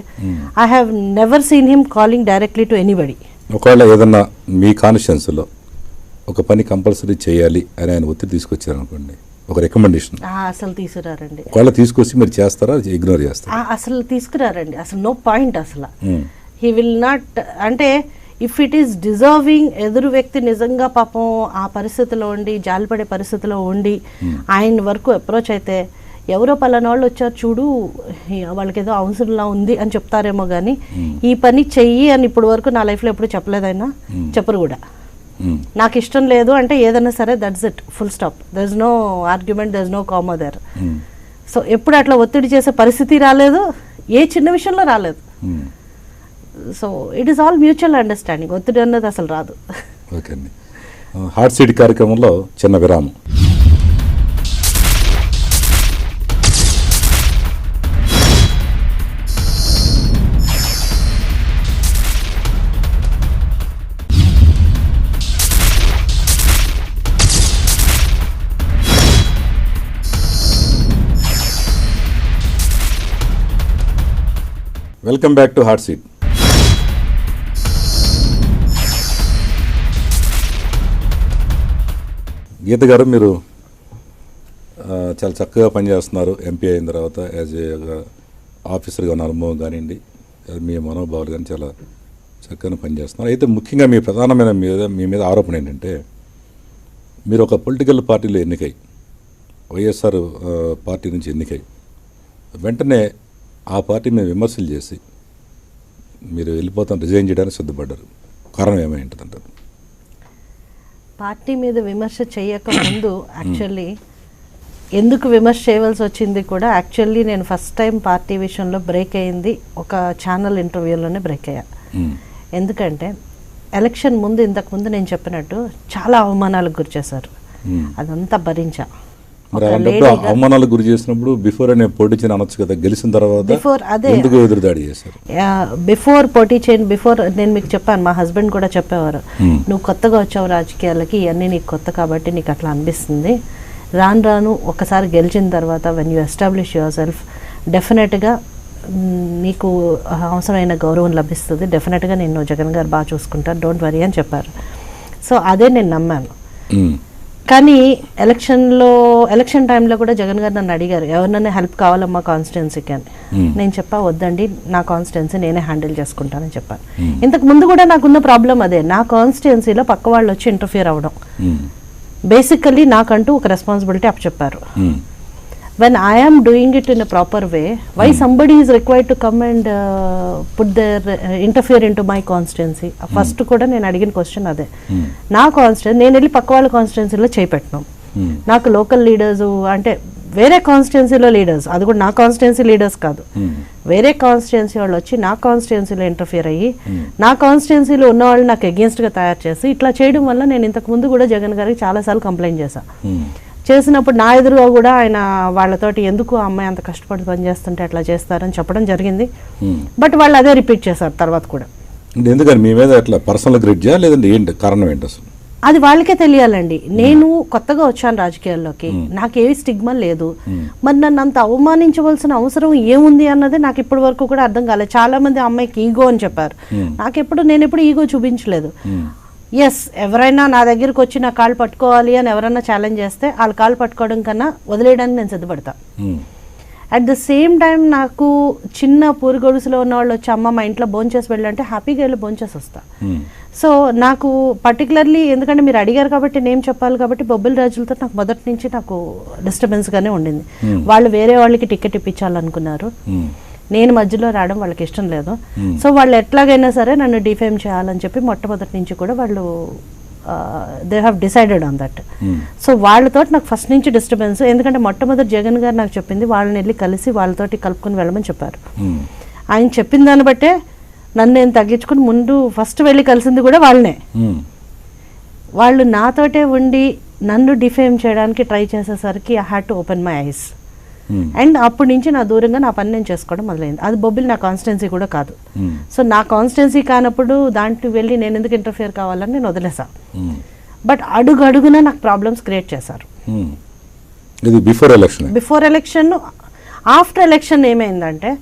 I have never seen him calling directly to anybody. ఒకవేళ ఏదన్నా మీ కాన్షియన్స్లో ఒక పని కంపల్సరీ చేయాలి అని ఆయన ఒత్తిడి తీసుకొచ్చారు అనుకోండి, ఒక రికమెండేషన్ అసలు తీసుకురారండి. ఒకవేళ తీసుకొచ్చి మీరు చేస్తారా, ఇగ్నోర్ చేస్తారా? అసలు తీసుకురారండి. అసలు నో పాయింట్. అసలు హీ విల్ నాట్, అంటే ఇఫ్ ఇట్ ఈస్ డిజర్వింగ్, ఎదురు వ్యక్తి నిజంగా పాపం ఆ పరిస్థితిలో ఉండి, జాలిపడే పరిస్థితిలో ఉండి ఆయన వరకు అప్రోచ్ అయితే, ఎవరో పలానా వాళ్ళు వచ్చారు చూడు వాళ్ళకి ఏదో అవసరంలా ఉంది అని చెప్తారేమో కానీ ఈ పని చెయ్యి అని ఇప్పుడు వరకు నా లైఫ్లో ఎప్పుడు చెప్పలేదైనా, చెప్పరు కూడా. నాకు ఇష్టం లేదు అంటే ఏదైనా సరే that's it, full stop. There is no argument, there is no comma there. So ఎప్పుడు అట్లా ఒత్తిడి చేసే పరిస్థితి రాలేదు, ఏ చిన్న విషయంలో రాలేదు. So it is all mutual understanding. ఒత్తిడి అన్నది అసలు రాదు. ఓకే అండి. హాట్ సీట్ కార్యక్రమంలో చిన్న విరామం. Welcome back to hot seat. Geetha garu, మీరు చాలా చక్కగా పనిచేస్తున్నారు. ఎంపీ అయిన తర్వాత యాజ్ ఏ ఆఫీసర్గా ఉన్న అనుభవం కానివ్వండి, మీ మనోభావాలు కానీ చాలా చక్కగా పనిచేస్తున్నారు. అయితే ముఖ్యంగా మీ ప్రధానమైన మీ మీద ఆరోపణ ఏంటంటే, మీరు ఒక పొలిటికల్ పార్టీలో ఎన్నికై, వైఎస్ఆర్ పార్టీ నుంచి ఎన్నికై వెంటనే ఆ పార్టీ మీద విమర్శలు చేసి మీరు వెళ్ళిపోతాను, రిజైన్ చేయడానికి సిద్ధపడ్డారు. కారణం ఏమై ఉంటుందంటారు? పార్టీ మీద విమర్శ చేయక ముందు యాక్చువల్లీ ఎందుకు విమర్శ చేయవలసి వచ్చింది కూడా, యాక్చువల్లీ నేను ఫస్ట్ టైం పార్టీ విషయంలో బ్రేక్ అయింది ఒక ఛానల్ ఇంటర్వ్యూలోనే బ్రేక్ అయ్యా. ఎందుకంటే ఎలక్షన్ ముందు, ఇంతకుముందు నేను చెప్పినట్టు చాలా అవమానాలకు గురి చేశారు. అదంతా భరించా. అవమానాలకు గురి చేసినప్పుడు బిఫోర్ అనే పోటీ చేయని అనొచ్చు కదా, గెలిచిన తర్వాత ఎందుకు ఎదురుదాడి చేశారు? బిఫోర్ పోటీ చేయని బిఫోర్ నేను మీకు చెప్పాను, మా హస్బెండ్ కూడా చెప్పేవారు, నువ్వు కొత్తగా వచ్చావు రాజకీయాలకి, ఇవన్నీ నీకు కొత్త కాబట్టి నీకు అట్లా అనిపిస్తుంది. రాను రాను ఒకసారి గెలిచిన తర్వాత when you establish your self, డెఫినెట్గా నీకు అవసరమైన గౌరవం లభిస్తుంది, డెఫినెట్గా నేను జగన్ గారు బాగా చూసుకుంటారు, డోంట్ వరీ అని చెప్పారు. సో అదే నేను నమ్మాను. కానీ ఎలక్షన్ టైంలో కూడా జగన్ గారు నన్ను అడిగారు, ఎవరినైనా హెల్ప్ కావాలమ్మా కాన్స్టిట్యున్సీకి అని. నేను చెప్పా, వద్దండి, నా కాన్స్టిట్యున్సీ నేనే హ్యాండిల్ చేసుకుంటానని చెప్పాను. ఇంతకు ముందు కూడా నాకున్న ప్రాబ్లం అదే, నా కాన్స్టిట్యున్సీలో పక్క వాళ్ళు వచ్చి ఇంటర్ఫియర్ అవ్వడం. బేసికల్లీ నాకంటూ ఒక రెస్పాన్సిబిలిటీ అప్పచెప్పారు. when I am doing it in a proper way, why somebody is required to come and put their interfere into my constituency? First కూడా నేను అడిగిన క్వశ్చన్ అదే. నా కాన్స్టిట్యున్సీ నేను వెళ్ళి పక్క వాళ్ళ కాన్స్టిట్యున్సీలో చేపెట్టను. నాకు లోకల్ లీడర్స్ అంటే వేరే కాన్స్టిట్యున్సీలో లీడర్స్, అది కూడా నా కాన్స్టిట్యున్సీ లీడర్స్ కాదు, వేరే కాన్స్టిట్యున్సీ వాళ్ళు వచ్చి నా కాన్స్టిట్యున్సీలో ఇంటర్ఫియర్ అయ్యి నా కాన్స్టిట్యున్సీలో ఉన్న వాళ్ళు నాకు అగేన్స్ట్గా తయారు చేసి ఇట్లా చేయడం వల్ల నేను ఇంతకు ముందు కూడా జగన్ గారికి చాలాసార్లు కంప్లైంట్ చేసినప్పుడు నా ఎదురుగా కూడా ఆయన వాళ్ళతోటి ఎందుకు ఆ అమ్మాయి అంత కష్టపడి పనిచేస్తుంటే అట్లా చేస్తారని చెప్పడం జరిగింది. బట్ వాళ్ళు అదే రిపీట్ చేశారు తర్వాత కూడా. ఎందుకని మీ మీద అట్లా పర్సనల్ గ్రిడ్జా లేదంటే ఏంటి కారణం ఏంటి అసలు? అది వాళ్ళకే తెలియాలండి. నేను కొత్తగా వచ్చాను రాజకీయాల్లోకి, నాకేవి స్టిగ్మా లేదు, మరి నన్ను అంత అవమానించవలసిన అవసరం ఏముంది అన్నది నాకు ఇప్పటి వరకు కూడా అర్థం కాలేదు. చాలా మంది అమ్మాయికి ఈగో అని చెప్పారు, నేను ఎప్పుడు ఈగో చూపించలేదు. ఎస్, ఎవరైనా నా దగ్గరికి వచ్చి నా కాళ్ళు పట్టుకోవాలి అని ఎవరైనా ఛాలెంజ్ చేస్తే వాళ్ళ కాళ్ళు పట్టుకోవడం కన్నా వదిలేయడానికి నేను సిద్ధపడతా. అట్ ద సేమ్ టైం నాకు చిన్న పూరి గొడుసులో ఉన్న వాళ్ళు వచ్చి అమ్మ మా ఇంట్లో భోంచేసి వెళ్ళంటే హ్యాపీగా వెళ్ళి భోంచేసి వస్తా. సో నాకు పర్టికులర్లీ ఎందుకంటే మీరు అడిగారు కాబట్టి నేను చెప్పాలి కాబట్టి బొబ్బిలి రాజులతో నాకు మొదటి నుంచి నాకు డిస్టర్బెన్స్గానే ఉండింది. వాళ్ళు వేరే వాళ్ళకి టికెట్ ఇప్పించాలనుకున్నారు, నేను మధ్యలో రావడం వాళ్ళకి ఇష్టం లేదు. సో వాళ్ళు ఎట్లాగైనా సరే నన్ను డిఫేమ్ చేయాలని చెప్పి మొట్టమొదటి నుంచి కూడా వాళ్ళు they have decided on that. So వాళ్ళతో నాకు ఫస్ట్ నుంచి డిస్టర్బెన్స్, ఎందుకంటే మొట్టమొదటి జగన్ గారు నాకు చెప్పింది వాళ్ళని వెళ్ళి కలిసి వాళ్ళతోటి కలుపుకొని వెళ్ళమని చెప్పారు. ఆయన చెప్పిన దాన్ని బట్టే నన్ను నేను తగ్గించుకుని ముందు ఫస్ట్ వెళ్ళి కలిసింది కూడా వాళ్ళనే. వాళ్ళు నాతోటే ఉండి నన్ను డిఫేమ్ చేయడానికి ట్రై చేసేసరికి I had to open my eyes. And అప్పటి నుంచి నా దూరంగా నా పని నేను చేసుకోవడం మొదలైంది. అది బొబ్బిలి నా కాన్స్టిట్యున్సీ కూడా కాదు. సో నా కాన్స్టిట్యున్సీ కానప్పుడు దాంట్లో వెళ్ళి నేను ఎందుకు ఇంటర్ఫియర్ కావాలని నేను వదిలేసా. బట్ అడుగున నాకు ప్రాబ్లమ్స్ క్రియేట్ చేశారు. బిఫోర్ ఎలక్షన్ ఆఫ్టర్ ఎలక్షన్ ఏమైందంటే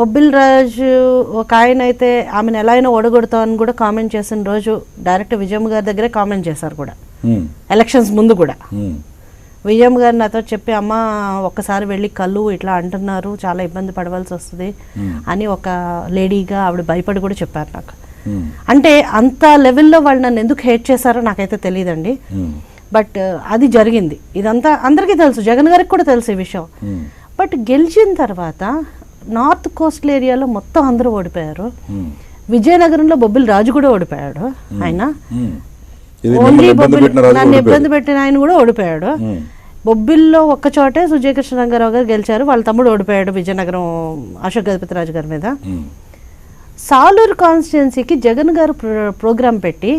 బొబ్బిల్ రాజు ఒక ఆయన అయితే ఆమెను ఎలా అయినా ఓడగొడతామని కూడా కామెంట్ చేసిన రోజు డైరెక్ట్ విజయమ్మ గారి దగ్గరే కామెంట్ చేశారు కూడా, ఎలక్షన్స్ ముందు కూడా. విజయమ్మ గారు నాతో చెప్పి అమ్మ ఒక్కసారి వెళ్ళి కళ్ళు ఇట్లా అంటున్నారు, చాలా ఇబ్బంది పడవలసి వస్తుంది అని ఒక లేడీగా ఆవిడ భయపడి కూడా చెప్పారు నాకు. అంటే అంత లెవెల్లో వాళ్ళు నన్ను ఎందుకు హేట్ చేశారో నాకైతే తెలియదండి. బట్ అది జరిగింది. ఇదంతా అందరికీ తెలుసు, జగన్ గారికి కూడా తెలుసు ఈ విషయం. బట్ గెలిచిన తర్వాత నార్త్ కోస్టల్ ఏరియాలో మొత్తం అందరూ ఓడిపోయారు. విజయనగరంలో బొబ్బిలి రాజు కూడా ఓడిపోయాడు. ఆయన ఓన్లీ నన్ను ఇబ్బంది పెట్టిన ఆయన కూడా ఓడిపోయాడు. బొబ్బిల్లో ఒక్క చోటే సుజయకృష్ణ రంగారావు గారు గెలిచారు, వాళ్ళ తమ్ముడు ఓడిపోయాడు విజయనగరం అశోక్ గజపతి రాజు గారి మీద. సాలూరు కాన్స్టిట్యున్సీకి జగన్ గారు ప్రోగ్రాం పెట్టి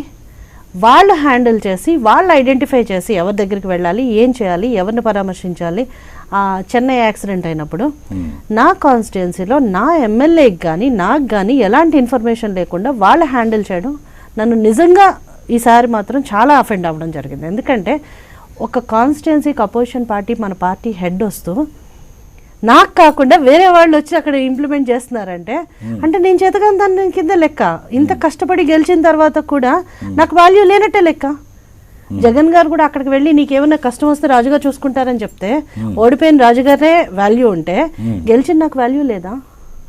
వాళ్ళు హ్యాండిల్ చేసి వాళ్ళు ఐడెంటిఫై చేసి ఎవరి దగ్గరికి వెళ్ళాలి, ఏం చేయాలి, ఎవరిని పరామర్శించాలి. చెన్నై యాక్సిడెంట్ అయినప్పుడు నా కాన్స్టిట్యున్సీలో నా ఎమ్మెల్యేకి కానీ నాకు కానీ ఎలాంటి ఇన్ఫర్మేషన్ లేకుండా వాళ్ళు హ్యాండిల్ చేయడం నన్ను నిజంగా ఈసారి మాత్రం చాలా అఫెండ్ అవ్వడం జరిగింది. ఎందుకంటే ఒక కాన్స్టిట్యున్సీకి అపోజిషన్ పార్టీ మన పార్టీ హెడ్ వస్తూ నాకు కాకుండా వేరే వాళ్ళు వచ్చి అక్కడ ఇంప్లిమెంట్ చేస్తున్నారంటే అంటే నేను చేతగాని దాని కింద లెక్క. ఇంత కష్టపడి గెలిచిన తర్వాత కూడా నాకు వాల్యూ లేనట్టే లెక్క. జగన్ గారు కూడా అక్కడికి వెళ్ళి నీకేమైనా కష్టం వస్తే రాజుగారు చూసుకుంటారని చెప్తే ఓడిపోయిన రాజుగారే వాల్యూ ఉంటే గెలిచిన నాకు వాల్యూ లేదా,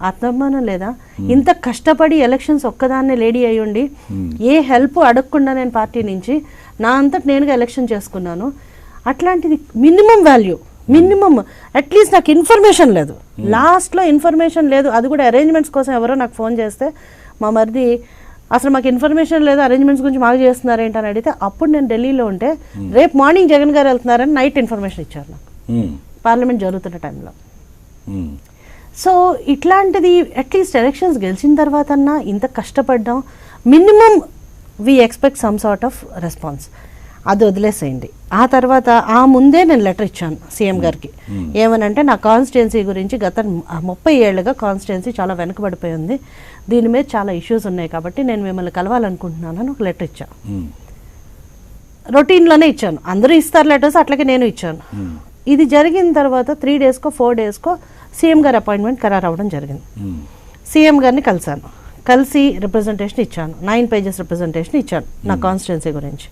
ఆత్మాభిమానం లేదా? ఇంత కష్టపడి ఎలక్షన్స్ ఒక్కదాన్నే లేడీ అయ్యుండి ఏ హెల్ప్ అడగకుండా నేను పార్టీ నుంచి నా అంతటి నేనుగా ఎలక్షన్ చేసుకున్నాను. అట్లాంటిది మినిమం వాల్యూ, మినిమం అట్లీస్ట్ నాకు ఇన్ఫర్మేషన్ లేదు, లాస్ట్లో ఇన్ఫర్మేషన్ లేదు. అది కూడా అరేంజ్మెంట్స్ కోసం ఎవరో నాకు ఫోన్ చేస్తే మా మరిది అసలు మాకు ఇన్ఫర్మేషన్ లేదు, అరేంజ్మెంట్స్ గురించి మాకు చేస్తున్నారు ఏంటని అడిగితే అప్పుడు నేను ఢిల్లీలో ఉంటే రేపు మార్నింగ్ జగన్ గారు వెళ్తున్నారని నైట్ ఇన్ఫర్మేషన్ ఇచ్చారు నాకు పార్లమెంట్ జరుగుతున్న టైంలో. సో ఇట్లాంటిది అట్లీస్ట్ ఎలక్షన్స్ గెలిచిన తర్వాత అన్నా ఇంత కష్టపడ్డాం, minimum we expect some sort of response. అది వదిలేసేయండి. ఆ తర్వాత ఆ ముందే నేను లెటర్ ఇచ్చాను సీఎం గారికి. ఏమనంటే నా కాన్స్టిట్యున్సీ గురించి గత 30 ఏళ్ళుగా కాన్స్టిట్యున్సీ చాలా వెనకబడిపోయి ఉంది, దీని మీద చాలా ఇష్యూస్ ఉన్నాయి కాబట్టి నేను మిమ్మల్ని కలవాలనుకుంటున్నాను అని ఒక లెటర్ ఇచ్చాను. రొటీన్లోనే ఇచ్చాను, అందరూ ఇస్తారు లెటర్స్, అట్లాగే నేను ఇచ్చాను. ఇది జరిగిన తర్వాత 3 డేస్కో 4 డేస్కో సీఎం గారి అపాయింట్మెంట్ ఖరారు అవ్వడం జరిగింది. సీఎం గారిని కలిశాను, కలిసి రిప్రజెంటేషన్ ఇచ్చాను, 9 పేజెస్ రిప్రజెంటేషన్ ఇచ్చాను నా కాన్స్టిట్యున్సీ గురించి.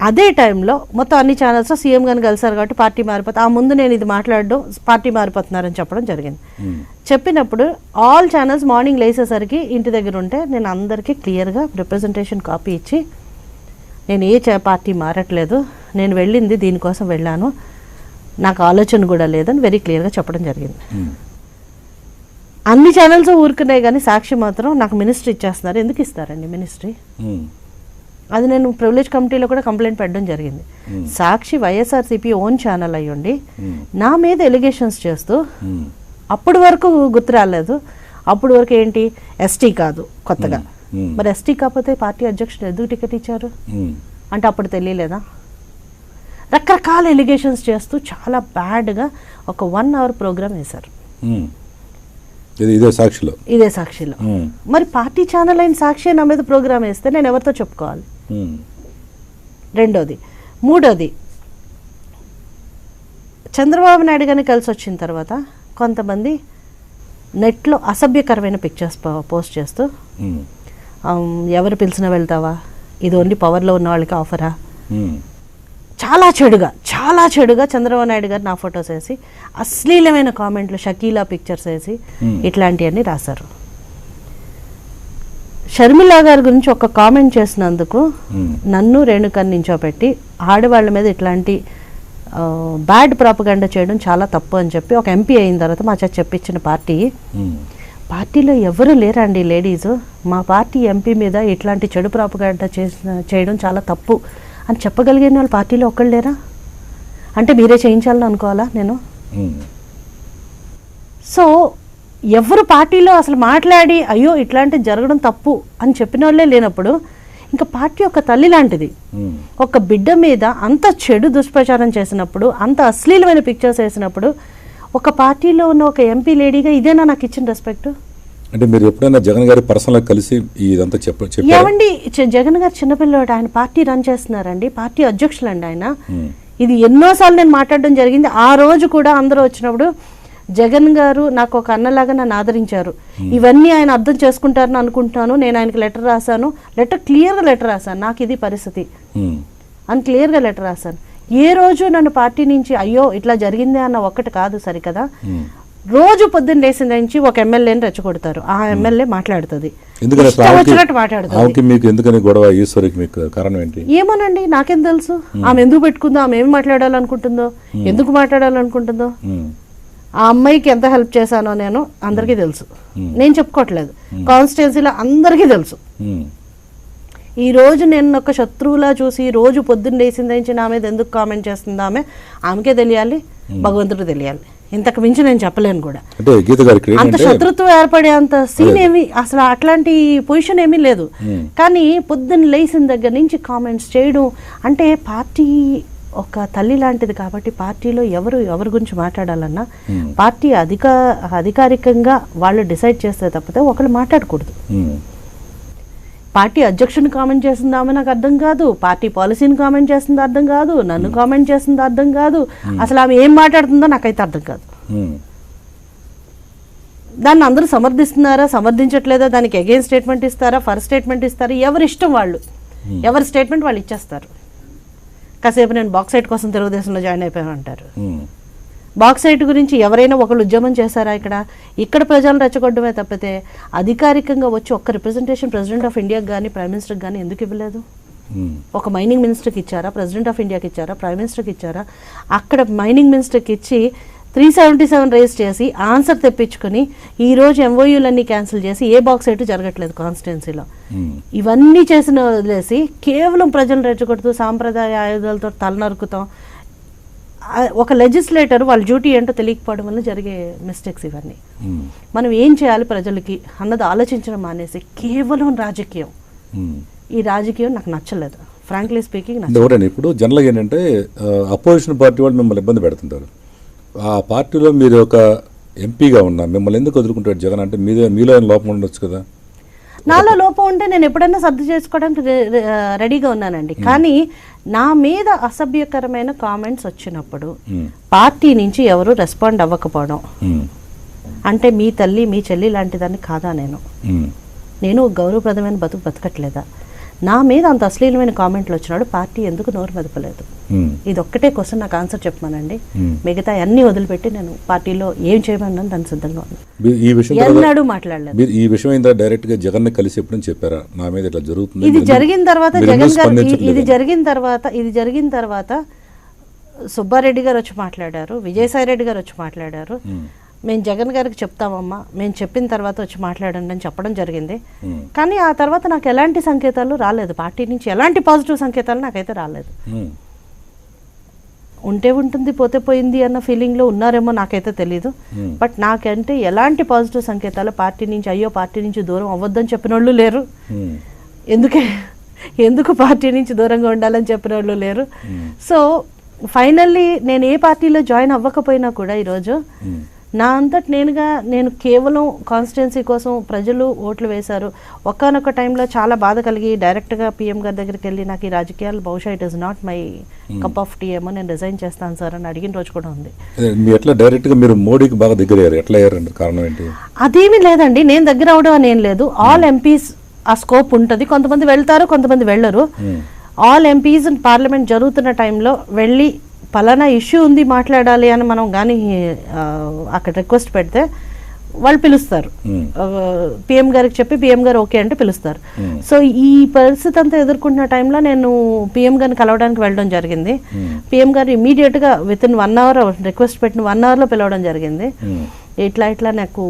అదే టైంలో మొత్తం అన్ని ఛానల్స్లో సీఎం గారిని కలిసారు కాబట్టి పార్టీ మారిపోతే ఆ ముందు నేను ఇది మాట్లాడడం పార్టీ మారిపోతున్నారని చెప్పడం జరిగింది. చెప్పినప్పుడు ఆల్ ఛానల్స్ మార్నింగ్ లేసేసరికి ఇంటి దగ్గర ఉంటే నేను అందరికీ క్లియర్గా రిప్రజెంటేషన్ కాపీ ఇచ్చి నేను ఏ పార్టీ మారట్లేదు, నేను వెళ్ళింది దీనికోసం వెళ్ళాను, నాకు ఆలోచన కూడా లేదని వెరీ క్లియర్గా చెప్పడం జరిగింది. అన్ని ఛానల్స్ ఊరుకున్నాయి కానీ సాక్షి మాత్రం నాకు మినిస్ట్రీ ఇచ్చేస్తున్నారు. ఎందుకు ఇస్తారండి మినిస్ట్రీ? అది నేను ప్రివిలేజ్ కమిటీలో కూడా కంప్లైంట్ పెట్టడం జరిగింది. సాక్షి వైఎస్ఆర్సీపీ ఓన్ ఛానల్ అయ్యుండి నా మీద ఎలిగేషన్స్ చేస్తూ అప్పటి వరకు గుర్తు రాలేదు. అప్పటి వరకు ఏంటి ఎస్టీ కాదు కొత్తగా, మరి ఎస్టీ కాకపోతే పార్టీ అధ్యక్షుడు ఎందుకు టికెట్ ఇచ్చారు అంటే అప్పుడు తెలియలేదా? రకరకాల ఎలిగేషన్స్ చేస్తూ చాలా బ్యాడ్గా ఒక 1 hour ప్రోగ్రామ్ వేశారు ఇదే సాక్షిలో. మరి పార్టీ ఛానల్ అయిన సాక్షి నా మీద ప్రోగ్రామ్ వేస్తే నేను ఎవరితో చెప్పుకోవాలి? రెండోది. మూడోది, చంద్రబాబు నాయుడు గారిని కలిసి వచ్చిన తర్వాత కొంతమంది నెట్లో అసభ్యకరమైన పిక్చర్స్ పోస్ట్ చేస్తూ ఎవరు పిలిచినా వెళ్తావా, ఇది ఓన్లీ పవర్లో ఉన్న వాళ్ళకి ఆఫరా, చాలా చెడుగా చంద్రబాబు నాయుడు గారు నా ఫొటోస్ వేసి అశ్లీలమైన కామెంట్లు, షకీలా పిక్చర్స్ వేసి ఇట్లాంటివన్నీ రాశారు. షర్మిల గారి గురించి ఒక కామెంట్ చేసినందుకు నన్ను రేణుకని నించోపెట్టి ఆడవాళ్ళ మీద ఇట్లాంటి బ్యాడ్ ప్రాపగండా చేయడం చాలా తప్పు అని చెప్పి ఒక ఎంపీ అయిన తర్వాత మా చేత చెప్పించిన పార్టీలో ఎవరు లేరండి లేడీస్, మా పార్టీ ఎంపీ మీద ఇట్లాంటి చెడు ప్రాపగండా చేయడం చాలా తప్పు అని చెప్పగలిగిన వాళ్ళు పార్టీలో ఒక్కళ్ళు లేరా? అంటే మీరే చేయించాలని అనుకోవాలా నేను? సో ఎవరు పార్టీలో అసలు మాట్లాడి అయ్యో ఇట్లాంటిది జరగడం తప్పు అని చెప్పిన వాళ్ళే లేనప్పుడు ఇంకా పార్టీ ఒక తల్లి లాంటిది ఒక బిడ్డ మీద అంత చెడు దుష్ప్రచారం చేసినప్పుడు, అంత అశ్లీలమైన పిక్చర్స్ వేసినప్పుడు ఒక పార్టీలో ఉన్న ఒక ఎంపీ లేడీగా ఇదేనా నాకు ఇచ్చిన రెస్పెక్ట్? అంటే మీరు ఎప్పుడైనా జగన్ గారి పర్సనల్గా కలిసి ఇదంతా ఏమండి? జగన్ గారు చిన్నపిల్లవాడు, ఆయన పార్టీ రన్ చేస్తున్నారండి, పార్టీ అధ్యక్షులు అండి ఆయన. ఇది ఎన్నోసార్లు నేను మాట్లాడడం జరిగింది. ఆ రోజు కూడా అందరూ వచ్చినప్పుడు జగన్ గారు నాకు ఒక అన్నలాగా నన్ను ఆదరించారు. ఇవన్నీ ఆయన అర్థం చేసుకుంటారని అనుకుంటున్నాను. నేను ఆయనకి లెటర్ రాశాను, క్లియర్గా లెటర్ రాశాను, నాకు ఇది పరిస్థితి అని క్లియర్గా లెటర్ రాశాను. ఏ రోజు నన్ను పార్టీ నుంచి అయ్యో ఇట్లా జరిగిందే అన్న ఒక్కటి కాదు సరికదా. రోజు పొద్దున్న లేసిన నుంచి ఒక ఎమ్మెల్యేని రెచ్చగొడతారు, ఆ ఎమ్మెల్యే మాట్లాడుతుంది, ఏమోనండి నాకేం తెలుసు ఆమె ఎందుకు పెట్టుకుందో, ఆమె ఏమి మాట్లాడాలనుకుంటుందో, ఎందుకు మాట్లాడాలనుకుంటుందో. ఆ అమ్మాయికి ఎంత హెల్ప్ చేశానో నేను అందరికీ తెలుసు, నేను చెప్పుకోవట్లేదు, కాన్స్టిట్యున్సీలో అందరికీ తెలుసు. ఈ రోజు నేను ఒక శత్రువులా చూసి రోజు పొద్దున్న లేచిన నుంచి నా మీద ఎందుకు కామెంట్ చేస్తుందో ఆమెకే తెలియాలి, భగవంతుడు తెలియాలి. ఇంతకు మించి నేను చెప్పలేను కూడా. అంత శత్రుత్వం ఏర్పడే అంత సీన్ ఏమి అసలు అట్లాంటి పొజిషన్ ఏమీ లేదు. కానీ పొద్దున్న లేచిన దగ్గర నుంచి కామెంట్స్ చేయడం అంటే పార్టీ ఒక తల్లి లాంటిది కాబట్టి పార్టీలో ఎవరి గురించి మాట్లాడాలన్నా పార్టీ అధికారికంగా వాళ్ళు డిసైడ్ చేస్తే తప్పితే ఒకళ్ళు మాట్లాడకూడదు. పార్టీ అధ్యక్షుని కామెంట్ చేస్తుందామని నాకు అర్థం కాదు, పార్టీ పాలసీని కామెంట్ చేస్తుందో అర్థం కాదు, నన్ను కామెంట్ చేస్తుందో అర్థం కాదు, అసలు ఆమె ఏం మాట్లాడుతుందో నాకైతే అర్థం కాదు. దాన్ని అందరూ సమర్థిస్తున్నారా, సమర్థించట్లేదా, దానికి అగైన్ స్టేట్మెంట్ ఇస్తారా, ఫర్ స్టేట్మెంట్ ఇస్తారా, ఎవరి ఇష్టం వాళ్ళు, ఎవరి స్టేట్మెంట్ వాళ్ళు ఇచ్చేస్తారు. కాసేపు నేను బాక్సైట్ కోసం తెలుగుదేశంలో జాయిన్ అయిపోయాను అంటారు. బాక్సైట్ గురించి ఎవరైనా ఒకళ్ళు ఉద్యమం చేశారా? ఇక్కడ ప్రజలను రెచ్చగొట్టడమే తప్పితే అధికారికంగా వచ్చి ఒక్క రిప్రజెంటేషన్ ప్రెసిడెంట్ ఆఫ్ ఇండియాకి కానీ ప్రైమ్ మినిస్టర్కి కానీ ఎందుకు ఇవ్వలేదు? ఒక మైనింగ్ మినిస్టర్కి ఇచ్చారా, ప్రెసిడెంట్ ఆఫ్ ఇండియాకి ఇచ్చారా, ప్రైమ్ మినిస్టర్కి ఇచ్చారా? అక్కడ మైనింగ్ మినిస్టర్కి ఇచ్చి 377 రేస్ చేసి ఆన్సర్ తెప్పించుకొని ఈరోజు ఎంఓయూలన్నీ క్యాన్సిల్ చేసి ఏ బాక్సైట్ జరగట్లేదు కాన్స్టిట్యున్సీలో. ఇవన్నీ చేసిన వదిలేసి కేవలం ప్రజలను రెచ్చగొడుతూ సాంప్రదాయ ఆయుధాలతో తలనరుకుతాం. ఒక లెజిస్లేటర్ వాళ్ళ డ్యూటీ ఏంటో తెలియకపోవడం వల్ల జరిగే మిస్టేక్స్ ఇవన్నీ. మనం ఏం చేయాలి ప్రజలకి అన్నది ఆలోచించడం మానేసి కేవలం రాజకీయం, ఈ రాజకీయం నాకు నచ్చలేదు, ఫ్రాంక్లీ స్పీకింగ్. ఇప్పుడు జనరల్గా ఏంటంటే అపోజిషన్ పార్టీ వాళ్ళు మిమ్మల్ని ఇబ్బంది పెడుతుంటారు. ఆ పార్టీలో మీరు ఒక ఎంపీగా ఉన్నా మిమ్మల్ని ఎందుకు వదులుకుంటాడు జగన్? అంటే మీలో లోపం ఉండొచ్చు కదా. నాలో లోపం ఉంటే నేను ఎప్పుడైనా సర్దు చేసుకోవడానికి రెడీగా ఉన్నానండి. కానీ నా మీద అసభ్యకరమైన కామెంట్స్ వచ్చినప్పుడు పార్టీ నుంచి ఎవరు రెస్పాండ్ అవ్వకపోవడం అంటే మీ తల్లి మీ చెల్లి లాంటిదాన్ని కాదా? నేను గౌరవప్రదమైన బతకట్లేదా? నా మీద అంత అశ్లీలమైన కామెంట్లు వచ్చినాడు పార్టీ ఎందుకు నోరు మెదపలేదు? ఇది ఒక్కటే క్వశ్చన్, నాకు ఆన్సర్ చెప్పమానండి. మిగతా అన్ని వదిలిపెట్టి నేను పార్టీలో ఏం చేయమన్నాను దాన్ని సిద్ధంగా ఉన్నాను. ఎన్నడూ మాట్లాడలేదు. ఈ విషయం డైరెక్ట్ గా జగన్ కలిసి ఎప్పుడు చెప్పారా నా మీద ఇట్లా జరుగుతుంది? ఇది జరిగిన తర్వాత జగన్ గారు ఇది జరిగిన తర్వాత సుబ్బారెడ్డి గారు వచ్చి మాట్లాడారు, విజయసాయి రెడ్డి గారు వచ్చి మాట్లాడారు. మేము జగన్ గారికి చెప్తామమ్మా, మేము చెప్పిన తర్వాత వచ్చి మాట్లాడండి అని చెప్పడం జరిగింది. కానీ ఆ తర్వాత నాకు ఎలాంటి సంకేతాలు రాలేదు, పార్టీ నుంచి ఎలాంటి పాజిటివ్ సంకేతాలు నాకైతే రాలేదు. ఉంటే ఉంటుంది పోతే పోయింది అన్న ఫీలింగ్లో ఉన్నారేమో నాకైతే తెలీదు. బట్ నాకంటే ఎలాంటి పాజిటివ్ సంకేతాలు పార్టీ నుంచి, అయ్యో పార్టీ నుంచి దూరం అవ్వద్దని చెప్పిన వాళ్ళు లేరు, ఎందుకు పార్టీ నుంచి దూరంగా ఉండాలని చెప్పిన వాళ్ళు లేరు. సో ఫైనల్లీ నేను ఏ పార్టీలో జాయిన్ అవ్వకపోయినా కూడా ఈరోజు నా అంతటి నేను కేవలం కాన్స్టిట్యున్సీ కోసం ప్రజలు ఓట్లు వేశారు. ఒక్కనొక్క టైంలో చాలా బాధ కలిగి డైరెక్ట్గా పీఎం గారి దగ్గరికి వెళ్ళి నాకు ఈ రాజకీయాలు బహుశా it is not my cup of tea ఏమో, నేను రిజైన్ చేస్తాను సార్ అని అడిగిన రోజు కూడా ఉంది. ఎట్లా డైరెక్ట్గా మీరు మోడీకి బాగా దగ్గర అయ్యారు? ఎట్లా అయ్యారండి? కారణం ఏంటి? అదేమీ లేదండి, నేను దగ్గర అవడం అని ఏం లేదు. ఆల్ ఎంపీస్ ఆ స్కోప్ ఉంటుంది, కొంతమంది వెళ్తారు కొంతమంది వెళ్ళరు. ఆల్ ఎంపీస్ పార్లమెంట్ జరుగుతున్న టైంలో వెళ్ళి పలానా ఇష్యూ ఉంది మాట్లాడాలి అని మనం కానీ అక్కడ రిక్వెస్ట్ పెడితే వాళ్ళు పిలుస్తారు. పిఎం గారికి చెప్పి పిఎం గారు ఓకే అంటే పిలుస్తారు. సో ఈ పరిస్థితి అంతా ఎదుర్కొంటున్న టైంలో నేను పిఎం గారిని కలవడానికి వెళ్ళడం జరిగింది. పిఎం గారు ఇమీడియట్గా విత్ ఇన్ 1 hour రిక్వెస్ట్ పెట్టిన 1 hourలో పిలవడం జరిగింది. ఇట్లా నాకు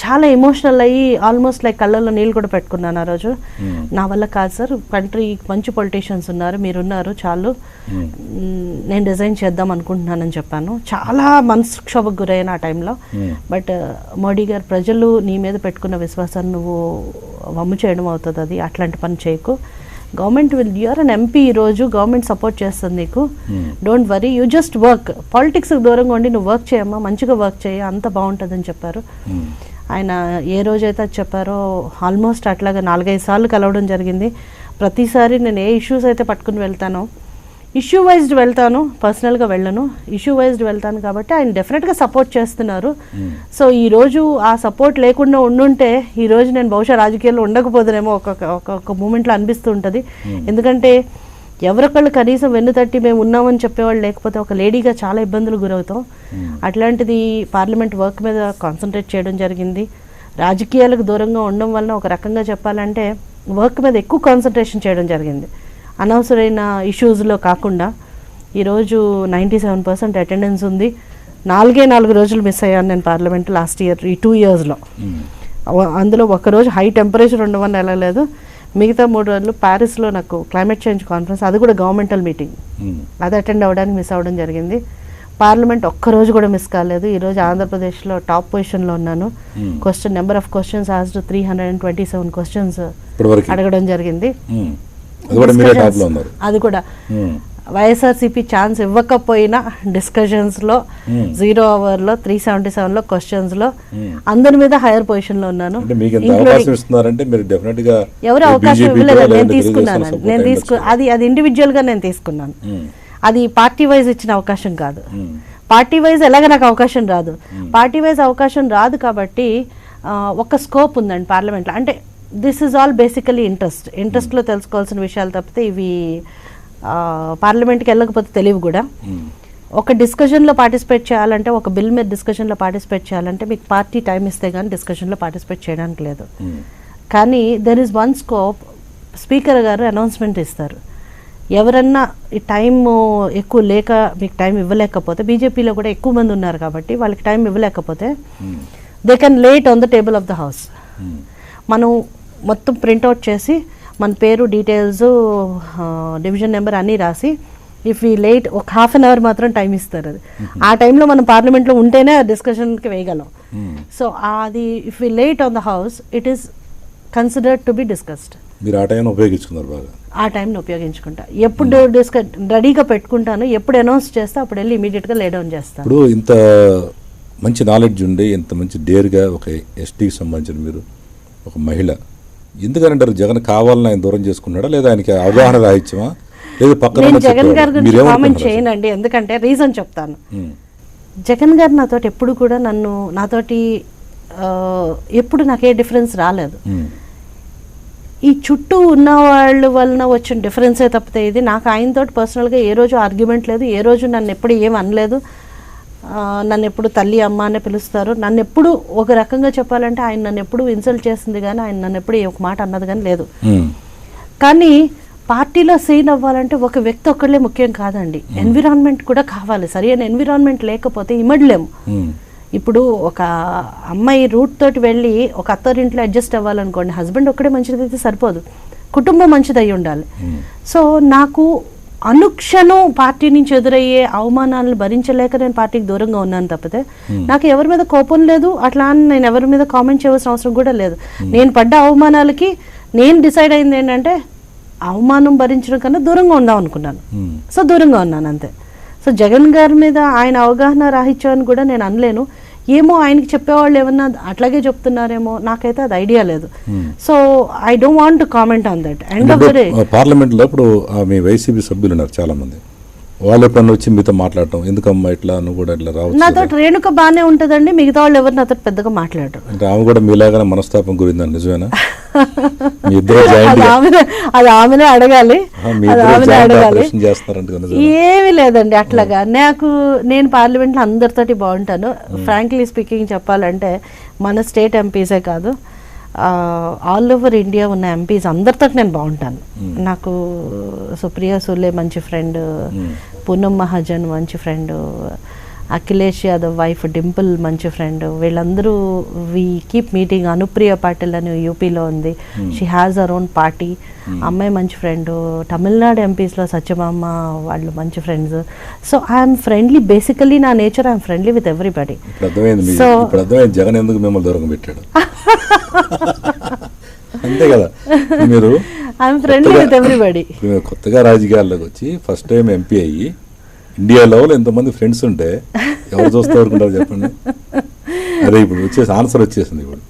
చాలా ఎమోషనల్ అయ్యి ఆల్మోస్ట్ లైక్ కళ్ళల్లో నీళ్ళు కూడా పెట్టుకున్నాను ఆ రోజు. నా వల్ల కాదు సార్, కంట్రీ మంచి పొలిటీషియన్స్ ఉన్నారు, మీరున్నారు, చాలు, నేను రిజైన్ చేద్దాం అనుకుంటున్నానని చెప్పాను. చాలా మనసుక్షోభకు గురైన ఆ టైంలో. బట్ మోడీ గారు, ప్రజలు నీ మీద పెట్టుకున్న విశ్వాసాన్ని నువ్వు వమ్ము చేయడం అవుతుంది, అది అట్లాంటి పని చేయకు, government will, you're an MP, ఈరోజు గవర్నమెంట్ సపోర్ట్ చేస్తుంది నీకు, don't worry, you just work, పాలిటిక్స్కి దూరంగా ఉండి నువ్వు వర్క్ చేయమ్మా, మంచిగా వర్క్ చేయ, అంత బాగుంటుందని చెప్పారు. ఆయన ఏ రోజైతే అది చెప్పారో ఆల్మోస్ట్ అట్లాగా 4-5 సార్లు కలవడం జరిగింది. ప్రతిసారి నేను ఏ ఇష్యూస్ అయితే పట్టుకుని వెళ్తానో, ఇష్యూ వైజ్డ్ వెళ్తాను, పర్సనల్గా వెళ్ళను, ఇష్యూ వైజ్డ్ వెళ్తాను. కాబట్టి ఆయన డెఫినెట్గా సపోర్ట్ చేస్తున్నారు. సో ఈరోజు ఆ సపోర్ట్ లేకుండా ఉండుంటే ఈరోజు నేను బహుశా రాజకీయాల్లో ఉండకపోదునేమో ఒక్కొక్క మూమెంట్లో అనిపిస్తూ ఉంటుంది. ఎందుకంటే ఎవరొకళ్ళు కనీసం వెన్ను తట్టి మేము ఉన్నామని చెప్పేవాళ్ళు లేకపోతే ఒక లేడీగా చాలా ఇబ్బందులు గురవుతాం. అట్లాంటిది పార్లమెంట్ వర్క్ మీద కాన్సన్ట్రేట్ చేయడం జరిగింది. రాజకీయాలకు దూరంగా ఉండడం వలన ఒక రకంగా చెప్పాలంటే వర్క్ మీద ఎక్కువ కాన్సన్ట్రేషన్ చేయడం జరిగింది, అనవసరమైన ఇష్యూస్లో కాకుండా. ఈరోజు 97% అటెండెన్స్ ఉంది. 4 రోజులు మిస్ అయ్యాను నేను పార్లమెంట్ లాస్ట్ ఇయర్, ఈ 2 yearsలో. అందులో ఒకరోజు హై టెంపరేచర్ ఉండమని వెళ్ళలేదు, మిగతా 3 రోజులు ప్యారిస్లో నాకు క్లైమేట్ చేంజ్ కాన్ఫరెన్స్, అది కూడా గవర్నమెంటల్ మీటింగ్, అది అటెండ్ అవ్వడానికి మిస్ అవ్వడం జరిగింది. పార్లమెంట్ ఒక్కరోజు కూడా మిస్ కాలేదు. ఈరోజు ఆంధ్రప్రదేశ్లో టాప్ పొజిషన్లో ఉన్నాను. Number of questions asked 327 questions అడగడం జరిగింది. అది కూడా వైఎస్ఆర్సీపీ ఛాన్స్ ఇవ్వకపోయినా డిస్కషన్స్లో 0 అవర్లో 377లో క్వశ్చన్స్లో అందరి మీద హైయర్ పొజిషన్లో ఉన్నాను. అంటే మీకు ఎంత అవకాశం ఇస్తున్నారంటే మీరు డెఫినెట్ గా ఎవరు అవకాశం ఇవ్వలేదు, నేను తీసుకున్నాను. అది ఇండివిజువల్గా నేను తీసుకున్నాను. అది పార్టీ వైజ్ ఇచ్చిన అవకాశం కాదు. పార్టీ వైజ్ ఎలాగ నాకు అవకాశం రాదు. పార్టీ వైజ్ అవకాశం రాదు కాబట్టి ఒక స్కోప్ ఉందండి పార్లమెంట్లో. అంటే దిస్ ఈజ్ ఆల్ బేసికలీ ఇంట్రెస్ట్లో తెలుసుకోవాల్సిన విషయాలు తప్పితే ఇవి పార్లమెంట్కి వెళ్ళకపోతే తెలియవు కూడా. ఒక డిస్కషన్లో పార్టిసిపేట్ చేయాలంటే, ఒక బిల్ మీద డిస్కషన్లో పార్టిసిపేట్ చేయాలంటే మీకు పార్టీ టైం ఇస్తే కానీ డిస్కషన్లో పార్టిసిపేట్ చేయడానికి లేదు. కానీ there is one scoop. Speaker గారు అనౌన్స్మెంట్ ఇస్తారు. ఎవరన్నా ఈ టైం ఎక్కువ లేక మీకు టైం ఇవ్వలేకపోతే, బీజేపీలో కూడా ఎక్కువ మంది ఉన్నారు కాబట్టి వాళ్ళకి టైం ఇవ్వలేకపోతే they can lay on the table of the house. మనం మొత్తం ప్రింట్అవుట్ చేసి మన పేరు, డీటెయిల్స్, డివిజన్ నెంబర్ అన్నీ రాసి ఇఫ్ ఈ లేట్ ఒక ½ అన్ అవర్ మాత్రం టైం ఇస్తారు. అది ఆ టైంలో మనం పార్లమెంట్లో ఉంటేనే ఆ డిస్కషన్కి వేయగలం. సో అది ఇఫ్ ఈ late on the house it is considered to be discussed. మీరు ఆ టైం ఉపయోగించుకున్నారు బాగా. ఆ టైంని ఉపయోగించుకుంటా. ఎప్పుడు రెడీగా పెట్టుకుంటాను, ఎప్పుడు అనౌన్స్ చేస్తే అప్పుడు వెళ్ళి ఇమీడియట్గా లే డౌన్ చేస్తాను. ఇప్పుడు ఇంత మంచి నాలెడ్జ్ ఉండి, ఇంత మంచి డేర్గా ఒక ఎస్టీకి సంబంధించిన మీరు ఒక మహిళ, ఎందుకంటారు జగన్ కావాలని ఆయన దూరం చేసుకున్నాడా, లేదా ఆయనకి అవగాహన రాహిత్యమా, లేదా పక్కన? నేను జగన్ గారి గురించి కామెంట్ చేయనండి, ఎందుకంటే రీజన్ చెప్తాను. జగన్ గారు నాతోటి ఎప్పుడు కూడా నాతోటి ఎప్పుడు నాకే డిఫరెన్స్ రాలేదు. ఈ చుట్టూ ఉన్న వాళ్ళ వలన వచ్చిన డిఫరెన్సే తప్పితే ఇది నాకు ఆయనతో పర్సనల్గా ఏ రోజు ఆర్గ్యుమెంట్ లేదు. ఏ రోజు నన్ను ఎప్పుడు ఏం అనలేదు. నన్ను ఎప్పుడు తల్లి అమ్మ అనే పిలుస్తారు. నన్ను ఎప్పుడు ఒక రకంగా చెప్పాలంటే ఆయన నన్ను ఎప్పుడు ఇన్సల్ట్ చేసింది కానీ ఆయన నన్ను ఎప్పుడు ఒక మాట అన్నది కానీ లేదు. కానీ పార్టీలో సీన్ అవ్వాలంటే ఒక వ్యక్తి ఒక్కళ్ళే ముఖ్యం కాదండి, ఎన్విరాన్మెంట్ కూడా కావాలి. సరైన ఎన్విరాన్మెంట్ లేకపోతే ఇమడలేము. ఇప్పుడు ఒక అమ్మాయి రూట్ తోటి వెళ్ళి ఒక అత్తారింట్లో అడ్జస్ట్ అవ్వాలనుకోండి, హస్బెండ్ ఒక్కడే మంచిదైతే సరిపోదు, కుటుంబం మంచిది అయి ఉండాలి. సో నాకు అనుక్షణం పార్టీ నుంచి ఎదురయ్యే అవమానాలను భరించలేక నేను పార్టీకి దూరంగా ఉన్నాను తప్పితే నాకు ఎవరి మీద కోపం లేదు. అట్లా అని నేను ఎవరి మీద కామెంట్ చేయవలసిన అవసరం కూడా లేదు. నేను పడ్డ అవమానాలకి నేను డిసైడ్ అయింది ఏంటంటే అవమానం భరించడం కన్నా దూరంగా ఉందాం అనుకున్నాను. సో దూరంగా ఉన్నాను అంతే. సో జగన్ గారి మీద ఆయన అవగాహన రాహిత్యం అని కూడా నేను అనలేను. ఏమో ఆయనకి చెప్పేవాళ్ళు ఏమన్నా అట్లాగే చెప్తున్నారేమో, నాకైతే అది ఐడియా లేదు. So I don't want to comment on that. End of the day పార్లమెంట్లో ఇప్పుడు మీ వైసీపీ సభ్యులు ఉన్నారు చాలా మంది, వాళ్ళు ఎప్పుడన్నా వచ్చి మీతో మాట్లాడటం, ఎందుకమ్మా ఇట్లా నువ్వు కూడా ఇట్లా రావచ్చు? నాతో రేణుక బాగానే ఉంటుందండి, మిగతా వాళ్ళు ఎవరు నాతో పెద్దగా మాట్లాడరు. అంటే ఆమె కూడా మీలాగానే మనస్తాపం గురిందని నిజమేనా? అది ఆమెనే అడగాలి. ఏమీ లేదండి అట్లాగా. నేను పార్లమెంట్లో అందరితోటి బాగుంటాను. ఫ్రాంక్లీ స్పీకింగ్ చెప్పాలంటే మన స్టేట్ ఎంపీసే కాదు, ఆల్ ఓవర్ ఇండియా ఉన్న ఎంపీస్ అందరితో నేను బాగుంటాను. నాకు సుప్రియా సూలే మంచి ఫ్రెండ్, పూనం మహాజన్ మంచి ఫ్రెండ్, అఖిలేష్ యాదవ్ వైఫ్ డింపుల్ మంచి ఫ్రెండ్. వీళ్ళందరూ we keep meeting. Anupriya Patil అని యూపీలో ఉంది, she has our own party. అమ్మాయి మంచి ఫ్రెండ్. తమిళనాడు ఎంపీస్లో సత్యమామ వాళ్ళు మంచి friends. So I'm friendly, basically నా nature I'm friendly with everybody. So Jagan ఎందుకు మిమ్మల్ని దూరం పెట్టాడు అంతే కదా. మీరు ఐఎమ్ ఫ్రెండ్లీ విత్ ఎవ్రీబడి. కొత్తగా రాజకీయాల్లోకి వచ్చి ఫస్ట్ టైం ఎంపీ అయ్యి ఇండియా లెవెల్ ఎంతమంది ఫ్రెండ్స్ ఉంటే ఎవరు చూస్తే ఎవరుకుంటారు చెప్పండి. అదే ఇప్పుడు ఆన్సర్ వచ్చేసింది ఇప్పుడు.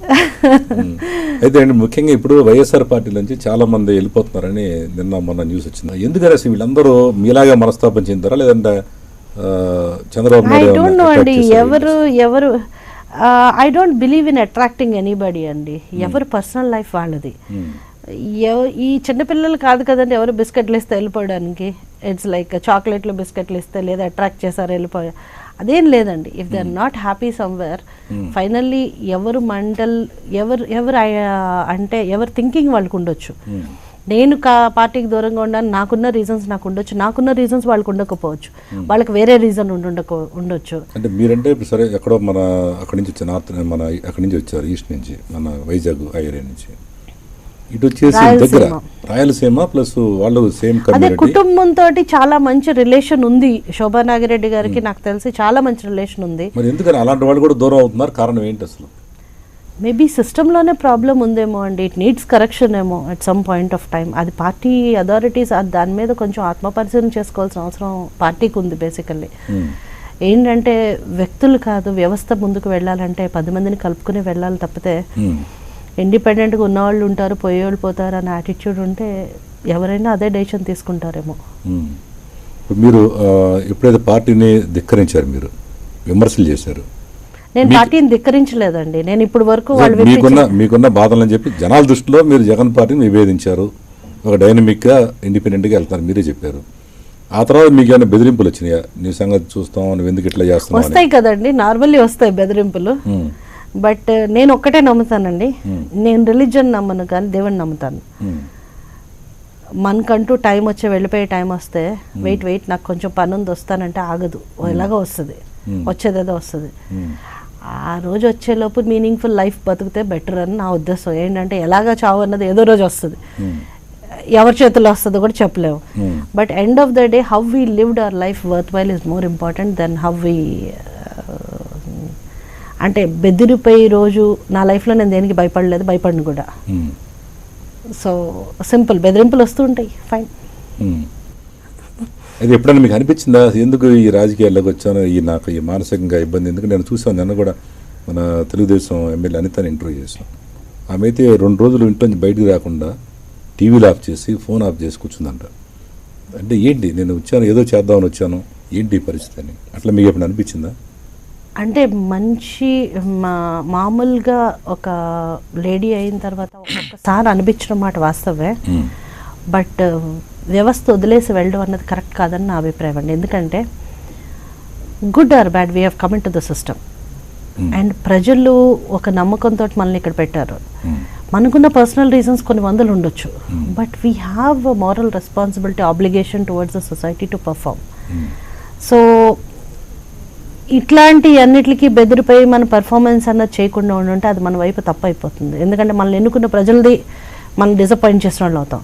అయితే అండి ముఖ్యంగా ఇప్పుడు వైఎస్ఆర్ పార్టీ నుంచి చాలా మంది వెళ్ళిపోతున్నారని మొన్న న్యూస్ వచ్చింది. ఎందుకని అసలు వీళ్ళందరూ మీలాగా మనస్తాపం చెందారా, లేదంటే చంద్రబాబు నాయుడు? ఎవరు I don't believe in attracting anybody అండి. ఎవరు పర్సనల్ లైఫ్ వాళ్ళది. ఈ చిన్నపిల్లలు కాదు కదండి ఎవరు బిస్కెట్లు ఇస్తే వెళ్ళిపోవడానికి. ఇట్స్ లైక్ చాక్లెట్లు బిస్కెట్లు ఇస్తే లేదా అట్రాక్ట్ చేశారు వెళ్ళిపోయా, అదేం లేదండి. If they are not happy somewhere, finally ఎవరు అంటే ఎవరు థింకింగ్ వాళ్ళకు ఉండొచ్చు. నేను పార్టీకి దూరంగా ఉన్నాను, నాకున్న రీజన్స్ నాకు ఉండొచ్చు, నాకున్న రీజన్స్ వాళ్ళకు ఉండకపోవచ్చు, వాళ్ళకి వేరే రీజన్ ఉండొచ్చు. అంటే మీరంటే సరే ఎక్కడో మన అక్కడి నుంచి వచ్చారు, నార్త్ మన అక్కడి నుంచి వచ్చారు, ఈస్ట్ నుంచి, మన వైజాగ్ ఆ ఏరియా నుంచి ఇటు వచ్చేసి దగ్గర రాయలసీమ ప్లస్ వాళ్ళు సేమ్ అదే కుటుంబంతో చాలా మంచి రిలేషన్ ఉంది. శోభా నాగిరెడ్డి గారికి నాకు తెలిసి చాలా మంచి రిలేషన్ ఉంది. మరి ఎందుకని అలాంటి వాళ్ళు కూడా దూరం అవుతున్నారు? కారణం ఏంటి అసలు? మేబీ సిస్టంలోనే ప్రాబ్లం ఉందేమో అండి. ఇట్ నీడ్స్ కరెక్షన్ ఏమో at some point of time. అది పార్టీ అథారిటీస్ దాని మీద కొంచెం ఆత్మపరిశీలన చేసుకోవాల్సిన అవసరం పార్టీకి ఉంది బేసికల్లీ. ఏంటంటే వ్యక్తులు కాదు, వ్యవస్థ ముందుకు వెళ్ళాలంటే 10 మందిని కలుపుకుని వెళ్ళాలి తప్పితే ఇండిపెండెంట్గా ఉన్నవాళ్ళు ఉంటారు, పోయేవాళ్ళు పోతారు అనే యాటిట్యూడ్ ఉంటే ఎవరైనా అదే డెసిషన్ తీసుకుంటారేమో. మీరు ఎప్పుడైతే పార్టీని ధిక్కరించారు, మీరు విమర్శలు చేశారు. నేను పార్టీని ధిక్కరించలేదండి. నేను ఇప్పుడు వరకు మీకున్న బాధలని చెప్పి జనాల దృష్టిలో మీరు జగన్ పార్టీని విభేదించారు, ఒక డైనమిక్గా ఇండిపెండెంట్గా వెళ్తారు మీరే చెప్పారు. ఆ తర్వాత మీకు ఏమైనా బెదిరింపులు వచ్చినాయా? నీ సంగతి చూస్తాం, నువ్వు ఎందుకు ఇట్లా చేస్తావు? వస్తాయి కదండి, నార్మల్లీ వస్తాయి బెదిరింపులు. బట్ నేను ఒక్కటే నమ్ముతానండి, నేను రిలీజన్ నమ్మను కానీ దేవుని నమ్ముతాను. మనకంటూ టైం వచ్చే వెళ్ళిపోయే టైం వస్తే వెయిట్ నాకు కొంచెం పని ఉంది వస్తానంటే ఆగదు, ఎలాగో వస్తుంది, వచ్చేదేదో వస్తుంది. ఆ రోజు వచ్చేలోపు మీనింగ్ఫుల్ లైఫ్ బతికితే బెటర్ అని నా ఉద్దేశం. ఏంటంటే ఎలాగ చావు అన్నది ఏదో రోజు వస్తుంది, ఎవరి చేతుల్లో వస్తుందో కూడా చెప్పలేము. But end of the day how we lived our life worthwhile is more important than how we. అంటే బెదిరిపోయి రోజు నా లైఫ్లో నేను దేనికి భయపడలేదు, భయపడను కూడా. సో సింపుల్, బెదిరింపులు వస్తూ ఉంటాయి, ఫైన్. అది ఎప్పుడైనా మీకు అనిపించిందా ఎందుకు ఈ రాజకీయాల్లోకి వచ్చాను, నాకు ఈ మానసికంగా ఇబ్బంది ఎందుకు? నేను చూసాను, నిన్న కూడా మన తెలుగుదేశం ఎమ్మెల్యే అనితని ఇంటర్వ్యూ చేసాం. ఆమె అయితే 2 రోజులు ఇంటి నుంచి బయటికి రాకుండా టీవీలు ఆఫ్ చేసి ఫోన్ ఆఫ్ చేసి కూర్చుందంట. అంటే ఏంటి, నేను వచ్చాను ఏదో చేద్దామని వచ్చాను, ఏంటి పరిస్థితి అని అట్లా మీకు ఎప్పుడు అనిపించిందా? అంటే మంచి మామూలుగా ఒక లేడీ అయిన తర్వాత ఒక్కొక్కసారి అనిపించిన మాట వాస్తవే. బట్ వ్యవస్థ వదిలేసి వెళ్ళడం అన్నది కరెక్ట్ కాదని నా అభిప్రాయం అండి. ఎందుకంటే good or bad we have come in to the system and ప్రజలు ఒక నమ్మకంతో మనల్ని ఇక్కడ పెట్టారు. మనకున్న పర్సనల్ రీజన్స్ కొన్ని వందలు ఉండొచ్చు, but we have a moral responsibility, obligation towards the society to perform. So ఇట్లాంటి అన్నిటికీ బెదిరిపోయి మన పర్ఫార్మెన్స్ అన్నది చేయకుండా ఉంటే అది మన వైపు తప్పు అయిపోతుంది. ఎందుకంటే మనల్ని ఎన్నుకున్న ప్రజలది మనం డిసప్పాయింట్ చేసిన వాళ్ళు అవుతాం.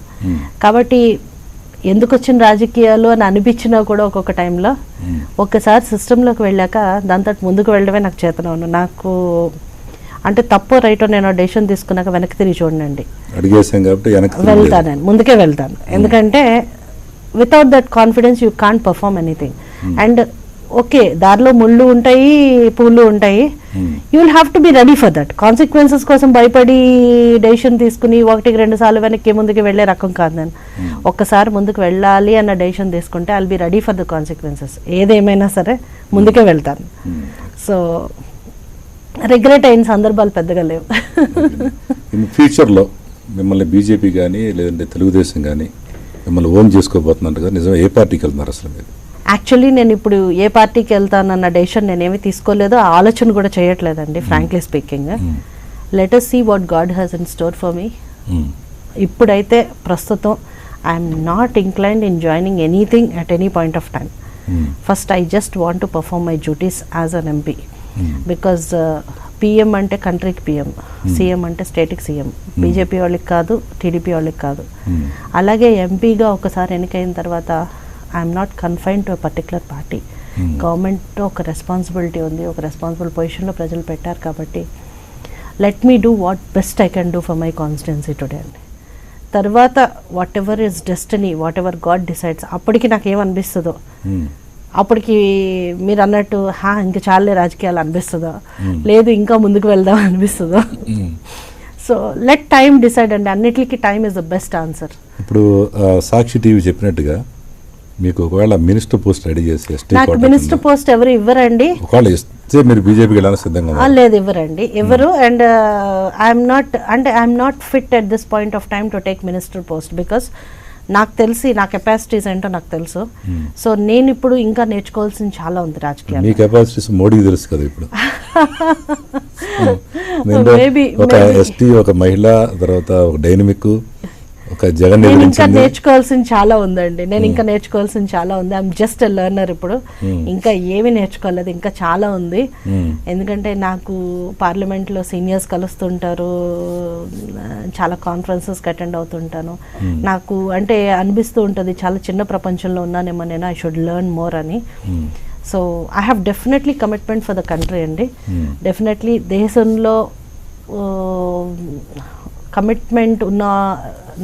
కాబట్టి ఎందుకు వచ్చిన రాజకీయాలు అని అనిపించినా కూడా ఒక్కొక్క టైంలో ఒక్కసారి సిస్టంలోకి వెళ్ళాక దాంతో ముందుకు వెళ్ళడమే నాకు చేతన ఉన్నాను. నాకు అంటే తప్పో రైటో నేను డెసిషన్ తీసుకున్నాక వెనక్కి తిరిగి చూడండి, వెళ్తాను, ముందుకే వెళ్తాను. ఎందుకంటే without that confidence you can't perform anything. And okay, దారిలో ముళ్ళు ఉంటాయి, పూలు ఉంటాయి, you will have to be ready for that. Consequences కోసం భయపడి డెసిషన్ తీసుకుని 1-2 సార్లు వెనక్కి ముందుకు వెళ్ళే రకం కాదు నేను. ఒక్కసారి ముందుకు వెళ్ళాలి అన్న డెసిషన్ తీసుకుంటే I will be ready for the consequences. ఏదేమైనా సరే ముందుకే వెళ్తాను. సో రిగ్రెట్ అయిన సందర్భాలు పెద్దగా లేవు. ఫ్యూచర్లో మిమ్మల్ని బీజేపీ కానీ లేదంటే తెలుగుదేశం కానీ మిమ్మల్ని ఓన్ చేసుకోబోతున్నట్టు కదా, నిజంగా ఏ పార్టీకి వెళ్తున్నారు అసలు మీరు? యాక్చువల్లీ నేను ఇప్పుడు ఏ పార్టీకి వెళ్తానన్న డెసిషన్ నేనేమి తీసుకోలేదు, ఆ ఆలోచన కూడా చేయట్లేదండి, frankly speaking. Let us see what God has in store for me. ఇప్పుడైతే ప్రస్తుతం I'm not inclined in joining anything at any point of time. First I just want to perform my duties as an MP. Because PM అంటే కంట్రీకి PM, CM అంటే స్టేట్కి CM. BJP వాళ్ళకి కాదు, TDP వాళ్ళకి కాదు. అలాగే ఎంపీగా ఒకసారి ఎన్నికైన తర్వాత I'm not confined to a particular party. Government ఒక రెస్పాన్సిబిలిటీ ఉంది, ఒక రెస్పాన్సిబుల్ పొజిషన్లో ప్రజలు పెట్టారు. కాబట్టి let me do what best I can do for my constituency today అండి. తర్వాత what ever is destiny, what ever God decides, అప్పటికి నాకు ఏమనిపిస్తుందో, అప్పటికి మీరు అన్నట్టు ఇంకా చాలే రాజకీయాలు అనిపిస్తుందో, లేదు ఇంకా ముందుకు వెళ్దాం అనిపిస్తుందో. సో లెట్ టైమ్ డిసైడ్ అండి, అన్నిటికీ time is the best answer. ఇప్పుడు సాక్షి టీవీ చెప్పినట్టుగా మీకు ఒకవేళ మినిస్టర్ పోస్ట్ రెడీ చేసి నాకు మినిస్టర్ పోస్ట్ ఎవరు ఇవ్వరండి. ఒకవేళ ఇస్తే మీరు బీజేపీకి వెళ్ళాలని సిద్ధంగా? లేదు, ఇవ్వరండి, ఇవ్వరు. And I'm not fit at this point of time to take minister post. Because నాకు తెలిసి నా కెపాసిటీస్ ఏంటో నాకు తెలుసు. సో నేను ఇప్పుడు ఇంకా నేర్చుకోవాల్సింది చాలా ఉంది రాజకీయాలు. మీ కెపాసిటీస్ మోడీకి తెలుసు కదా. ఇప్పుడు ఒక ఎస్టీ, ఒక మహిళ, తర్వాత ఒక డైనమిక్, ఒక జగన్, నేను ఇంకా నేర్చుకోవాల్సింది చాలా ఉందండి. నేను ఇంకా నేర్చుకోవాల్సింది చాలా ఉంది. I'm just a learner. ఇప్పుడు ఇంకా ఏమి నేర్చుకోలేదు, ఇంకా చాలా ఉంది. ఎందుకంటే నాకు పార్లమెంట్లో సీనియర్స్ కలుస్తుంటారు, చాలా కాన్ఫరెన్సెస్కి అటెండ్ అవుతుంటాను. నాకు అంటే అనిపిస్తూ ఉంటుంది చాలా చిన్న ప్రపంచంలో ఉన్నానేమో నేను, ఐ షుడ్ లెర్న్ మోర్ అని. So I have definitely commitment for the country అండి. డెఫినెట్లీ దేశంలో కమిట్మెంట్ ఉన్న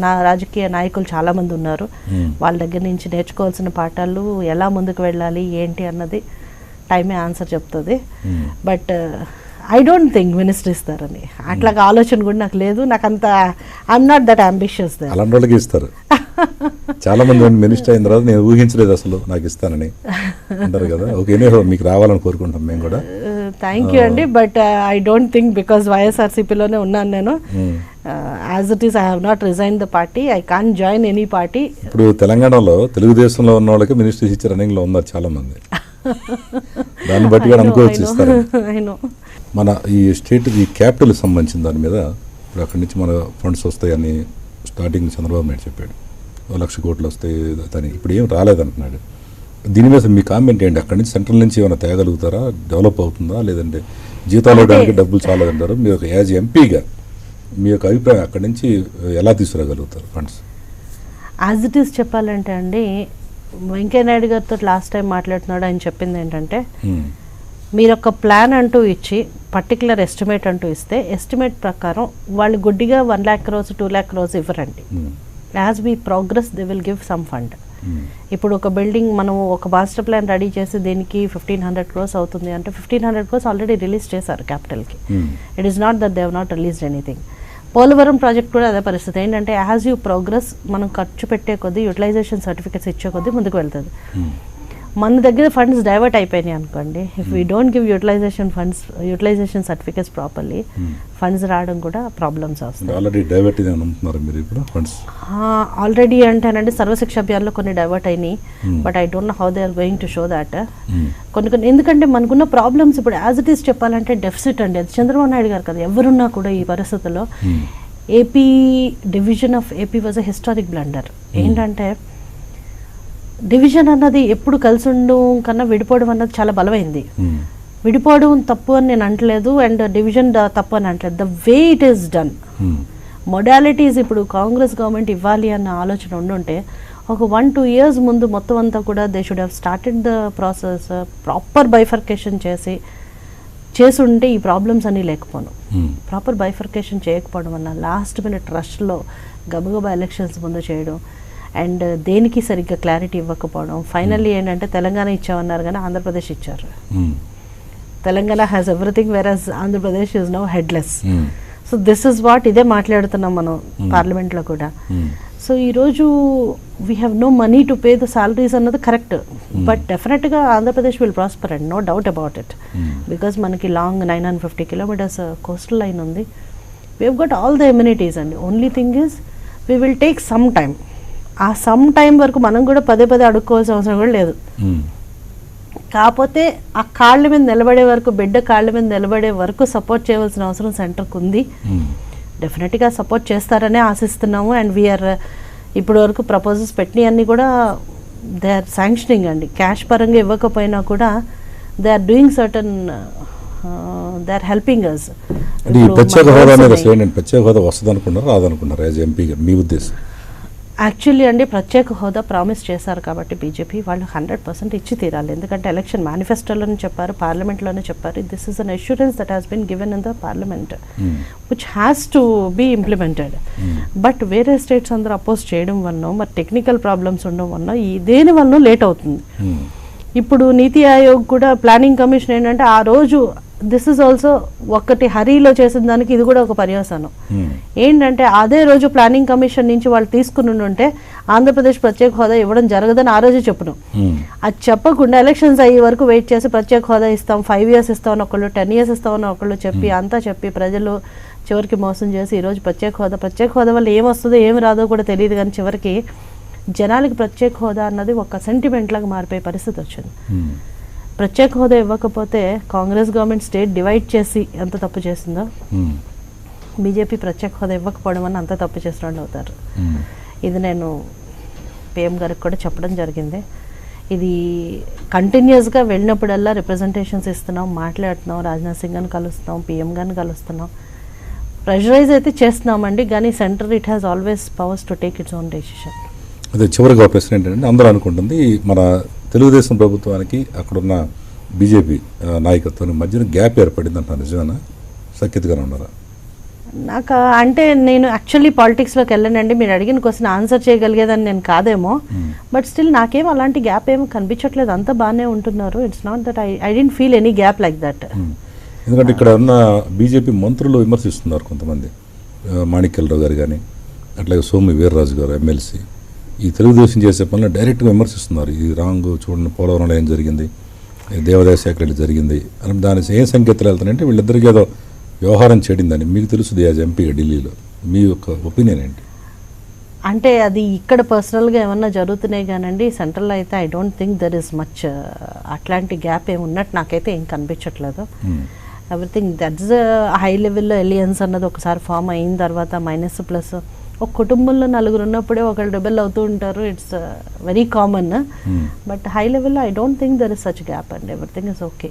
నా రాజకీయ నాయకులు చాలామంది ఉన్నారు. వాళ్ళ దగ్గర నుంచి నేర్చుకోవాల్సిన పాఠాలు ఎలా ముందుకు వెళ్ళాలి ఏంటి అన్నది టైమే ఆన్సర్ చెప్తుంది. But I don't think minister ఇస్తారని అట్లాగా ఆలోచన కూడా నాకు లేదు. నాకు అంత ఐఎమ్ నాట్ దట్ అంబిషియస్. అలాంటి వాళ్ళకి ఇస్తారు. చాలా మంది మినిస్టర్ అయిన తర్వాత నేను ఊహించలేదు అసలు నాకు ఇస్తానని అంటారు కదా. ఓకే, మీకు రావాలని కోరుకుంటాం మేము కూడా. థ్యాంక్ యూ అండి. But I don't think because వైఎస్ఆర్సీపీలోనే ఉన్నాను నేను. As it is I have not resign the party. I can join any party. ఇప్పుడు తెలంగాణలో తెలుగుదేశంలో ఉన్న వాళ్ళకి మినిస్టర్ ఇచ్చే రన్నింగ్లో ఉన్నారు చాలా మంది. దాన్ని బట్టి కూడా అనుకోవచ్చు ఇస్తారు. మన ఈ స్టేట్ ఈ క్యాపిటల్కి సంబంధించిన దాని మీద ఇప్పుడు అక్కడి నుంచి మన ఫండ్స్ వస్తాయని స్టార్టింగ్ చంద్రబాబు నాయుడు చెప్పాడు, 1,00,000 కోట్లు వస్తాయి దాని. ఇప్పుడు ఏం రాలేదంటున్నాడు. దీని మీద మీ కామెంట్ ఏంటి? అక్కడి నుంచి సెంట్రల్ నుంచి ఏమైనా తేగలుగుతారా? డెవలప్ అవుతుందా? లేదంటే జీతాలు ఇవ్వడానికి డబ్బులు చాలదంటారు? మీ యొక్క యాజ్ ఎంపీగా మీ యొక్క అభిప్రాయం అక్కడి నుంచి ఎలా తీసుకురాగలుగుతారు ఫండ్స్? యాజ్ ఇట్ ఈస్ చెప్పాలంటే అండి, వెంకయ్యనాయుడు గారితో లాస్ట్ టైం మాట్లాడుతున్నాడు. ఆయన చెప్పింది ఏంటంటే మీరు ఒక ప్లాన్ అంటూ ఇచ్చి పర్టికులర్ ఎస్టిమేట్ అంటూ ఇస్తే ఎస్టిమేట్ ప్రకారం వాళ్ళు గుడ్డిగా 1,00,000 crores 2,00,000 crores ఇవ్వరండి. As we progress they will give some fund. ఇప్పుడు ఒక బిల్డింగ్ మనం ఒక మాస్టర్ ప్లాన్ రెడీ చేసి దీనికి 1,500 crores అవుతుంది అంటే 1,500 crores ఆల్రెడీ రిలీజ్ చేశారు క్యాపిటల్కి. It is not that they have not released anything. Polavaram project కూడా అదే పరిస్థితి. ఏంటంటే యాజ్ యూ ప్రోగ్రెస్ మనం ఖర్చు పెట్టే కొద్దీ యూటిలైజేషన్ సర్టిఫికేట్స్ ఇచ్చే కొద్దీ ముందుకు వెళ్తుంది. మన దగ్గర ఫండ్స్ డైవర్ట్ అయిపోయినాయి అనుకోండి, if we don't give utilization certificates properly funds రావడం కూడా ప్రాబ్లమ్స్ వస్తాయి. ఆల్రెడీ అంటేనండి సర్వశిక్ష అభియాన్లో కొన్ని డైవర్ట్ అయినాయి. But I don't know how they are going to show that. కొన్ని ఎందుకంటే మనకున్న ప్రాబ్లమ్స్ ఇప్పుడు యాజ్ ఇట్ ఈస్ చెప్పాలంటే డెఫిసిట్ అండి. అది చంద్రబాబు నాయుడు గారు కదా, ఎవరున్నా కూడా ఈ పరిస్థితుల్లో AP division of AP was a historic blunder. ఏంటంటే డివిజన్ అన్నది ఎప్పుడు కలిసి ఉండడం కన్నా విడిపోవడం అన్నది చాలా బలమైంది. విడిపోవడం తప్పు అని నేను అంటలేదు, అండ్ డివిజన్ తప్పు అని అంటలేదు. The way it is done, modalities ఇప్పుడు కాంగ్రెస్ గవర్నమెంట్ ఇవ్వాలి అన్న ఆలోచన ఉండుంటే ఒక 1-2 years ముందు మొత్తం అంతా కూడా they should have started the process, proper bifurcation చేసి ఉంటే ఈ ప్రాబ్లమ్స్ అన్నీ లేకపోను. ప్రాపర్ బైఫర్కేషన్ చేయకపోవడం వల్ల లాస్ట్ మినిట్ రష్లో గబగబా ఎలక్షన్స్ ముందు చేయడం అండ్ దేనికి సరిగ్గా క్లారిటీ ఇవ్వకపోవడం. ఫైనల్లీ ఏంటంటే తెలంగాణ ఇచ్చామన్నారు కానీ ఆంధ్రప్రదేశ్ ఇచ్చారు. Telangana has everything versus Andhra Pradesh is now headless. So this is what ఇదే మాట్లాడుతున్నాం మనం పార్లమెంట్లో కూడా. సో ఈరోజు we have no money to pay the salaries అన్నది కరెక్ట్. బట్ డెఫినెట్గా Andhra Pradesh will prosper and no doubt about it. Because మనకి లాంగ్ 950 kilometers కోస్టల్ లైన్ ఉంది. We have got all the amenities అండి. Only thing is we will take some time. ఆ some time వరకు మనం కూడా పదే అడుక్కోవాల్సిన అవసరం కూడా లేదు. కాకపోతే ఆ కాళ్ళ మీద నిలబడే వరకు, బిడ్డ కాళ్ళ మీద నిలబడే వరకు సపోర్ట్ చేయవలసిన అవసరం సెంటర్కి ఉంది. డెఫినెట్గా సపోర్ట్ చేస్తారనే ఆశిస్తున్నాము. అండ్ వీఆర్ ఇప్పటి వరకు ప్రపోజల్స్ పెట్టినవి అన్నీ కూడా దే ఆర్ శాంక్షనింగ్ అండి. క్యాష్ పరంగా ఇవ్వకపోయినా కూడా they are doing certain, they are helping us. ప్రత్యేక హోదా వస్తుంది అనుకున్నారు, రాదనుకున్నారు యాజ్ ఎంపీగా మీ ఉద్దేశం? యాక్చువల్లీ అండి ప్రత్యేక హోదా ప్రామిస్ చేశారు కాబట్టి బీజేపీ వాళ్ళు 100% ఇచ్చి తీరాలి. ఎందుకంటే ఎలక్షన్ మేనిఫెస్టోలోనే చెప్పారు, పార్లమెంట్లోనే చెప్పారు. This is an assurance that has been given in the parliament which has to be implemented. But వేరే స్టేట్స్ అందరూ అపోజ్ చేయడం వల్ల, మరి టెక్నికల్ ప్రాబ్లమ్స్ ఉండడం వల్ల దేని వల్ల లేట్ అవుతుంది. ఇప్పుడు నీతి ఆయోగ్ కూడా ప్లానింగ్ కమిషన్ ఏంటంటే ఆ రోజు దిస్ ఇస్ ఆల్సో ఒకటి హరీలో చేసిన దానికి ఇది కూడా ఒక పర్యవసానం. ఏంటంటే అదే రోజు ప్లానింగ్ కమిషన్ నుంచి వాళ్ళు తీసుకుని ఉంటే ఆంధ్రప్రదేశ్ ప్రత్యేక హోదా ఇవ్వడం జరగదని ఆ రోజు చెప్పను. అది చెప్పకుండా ఎలక్షన్స్ అయ్యే వరకు వెయిట్ చేసి ప్రత్యేక హోదా ఇస్తాం, 5 years ఇస్తామని ఒకళ్ళు, 10 years ఇస్తామని ఒకళ్ళు చెప్పి ప్రజలు చివరికి మోసం చేసి ఈరోజు ప్రత్యేక హోదా వల్ల ఏమొస్తుందో ఏమి రాదో కూడా తెలియదు. కానీ చివరికి జనాలకి ప్రత్యేక హోదా అన్నది ఒక సెంటిమెంట్ లాగా మారిపోయే పరిస్థితి వచ్చింది. ప్రత్యేక హోదా ఇవ్వకపోతే కాంగ్రెస్ గవర్నమెంట్ స్టేట్ డివైడ్ చేసి ఎంత తప్పు చేసిందో, బీజేపీ ప్రత్యేక హోదా ఇవ్వకపోవడం వల్ల అంత తప్పు చేసిన వాళ్ళు అవుతారు. ఇది నేను పిఎం గారికి కూడా చెప్పడం జరిగింది. ఇది కంటిన్యూస్గా వెళ్ళినప్పుడల్లా రిప్రజెంటేషన్స్ ఇస్తున్నాం, మాట్లాడుతున్నాం, రాజ్నాథ్ సింగ్ గారిని కలుస్తున్నాం, పిఎం గారిని కలుస్తున్నాం, ప్రెషరైజ్ అయితే చేస్తున్నామండి. కానీ centre it has always powers to take its own decision. అదే చివరిగా ప్రశ్న ఏంటంటే అందరూ అనుకుంటుంది మన తెలుగుదేశం ప్రభుత్వానికి అక్కడున్న బీజేపీ నాయకత్వానికి మధ్యన గ్యాప్ ఏర్పడింది అంటారు. నిజమేనా? సఖ్యతగానే ఉన్నారా? నాకు అంటే నేను యాక్చువల్లీ పాలిటిక్స్లోకి వెళ్ళానండి, మీరు అడిగిన క్వశ్చన్ ఆన్సర్ చేయగలిగేదని నేను కాదేమో, బట్ స్టిల్ నాకేం అలాంటి గ్యాప్ ఏమో కనిపించట్లేదు, అంతా బాగానే ఉంటున్నారు. It's not that I didn't feel any gap like that. ఎందుకంటే ఇక్కడ ఉన్న బీజేపీ మంత్రులు విమర్శిస్తున్నారు కొంతమంది, మాణిక్యాలరావు గారు కానీ అట్లాగే సోము వీర్రాజు గారు ఎమ్మెల్సీ, ఈ తెలుగుదేశం చేసే పనులు డైరెక్ట్గా విమర్శిస్తున్నారు. ఇది రాంగ్, చూడండి పోలవరంలో ఏం జరిగింది, దేవాదాయ శాఖలో జరిగింది అని. దాని ఏం సంకేతాలు వెళ్తాయంటే వీళ్ళిద్దరికీ ఏదో వ్యవహారం చెడిందని మీకు తెలుసు యాజ్ ఎంపీగా ఢిల్లీలో. మీ యొక్క ఒపీనియన్ ఏంటి? అంటే అది ఇక్కడ పర్సనల్గా ఏమన్నా జరుగుతున్నాయి కానండి, సెంట్రల్లో అయితే I don't think there is much అట్లాంటి గ్యాప్ ఏమి ఉన్నట్టు నాకైతే ఏం కనిపించట్లేదు. ఎవ్రీథింగ్ దట్స్ హై లెవెల్లో ఎలియన్స్ అన్నది ఒకసారి ఫామ్ అయిన తర్వాత మైనస్ ప్లస్ ఒక కుటుంబంలో నలుగురు ఉన్నప్పుడే ఒకళ్ళు రెబెల్ అవుతూ ఉంటారు, it's very common. But high లెవెల్లో I don't think there is such gap అండి, ఎవ్రీథింగ్ ఇస్ ఓకే.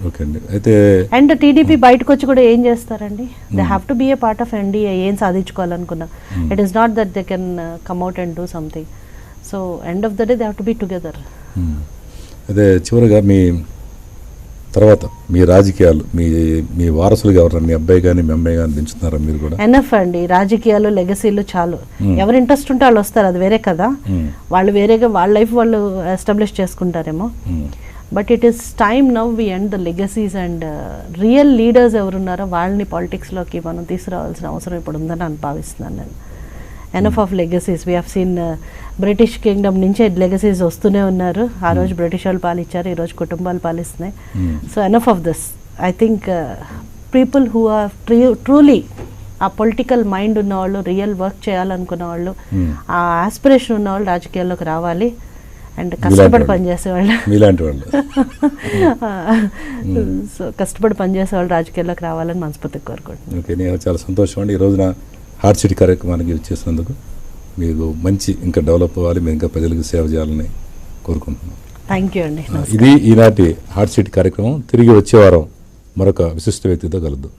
ఓకే అండి. అయితే అండ్ టీడీపీ బయటకు వచ్చి కూడా ఏం చేస్తారండి, they have to be a part of NDA. ఏం సాధించుకోవాలనుకున్నా it is not that they can come out and do something. So end of the day they have to be together. అదే చివరిగా మీ తర్వాత మీ రాజకీయాలు, మీ వారసులుగా ఎవరన్నా మీ అబ్బాయి కానీ మీ అమ్మాయి కానీ దించుతున్నారా మీరు కూడా? ఎనఫ్ అండి, రాజకీయాలు లెగసీలు చాలు. ఎవరు ఇంట్రెస్ట్ ఉంటే వాళ్ళు వస్తారు, అది వేరే కదా. వాళ్ళు వేరేగా వాళ్ళ లైఫ్ వాళ్ళు ఎస్టాబ్లిష్ చేసుకుంటారేమో. But it is time now we end the legacies and real leaders ఎవరున్నారో వాళ్ళని పాలిటిక్స్లోకి మనం తీసుకురావాల్సిన అవసరం ఇప్పుడు ఉందని అని భావిస్తున్నాను నేను. Enough of legacies we have seen. British kingdom నుంచే లెగసీస్ వస్తూనే ఉన్నారు. ఆ రోజు బ్రిటిష్ వాళ్ళు పాలించారు, ఈరోజు కుటుంబాలు పాలిస్తున్నాయి. So enough of this. I think people who are truly ఆ పొలిటికల్ మైండ్ ఉన్నవాళ్ళు, రియల్ వర్క్ చేయాలనుకున్న వాళ్ళు, ఆ ఆస్పిరేషన్ ఉన్నవాళ్ళు రాజకీయాల్లోకి రావాలి. అండ్ కష్టపడి పనిచేసేవాళ్ళు, మీలాంటి వాళ్ళు సో కష్టపడి పనిచేసేవాళ్ళు రాజకీయాల్లోకి రావాలని మనస్ఫూర్తిగా కోరుకుంటున్నాను. ఓకే, నేను చాలా సంతోషం అండి ఈ రోజున హార్ట్ సిటీ కార్యక్రమానికి వచ్చేసినందుకు. మీకు మంచి ఇంకా డెవలప్ అవ్వాలి, మీరు ఇంకా ప్రజలకు సేవ చేయాలని కోరుకుంటున్నాను. థ్యాంక్ యూ అండి. ఇది ఈనాటి హార్ట్ సిటీ కార్యక్రమం. తిరిగి వచ్చే వారం మరొక విశిష్ట వ్యక్తితో కలుద్దాం.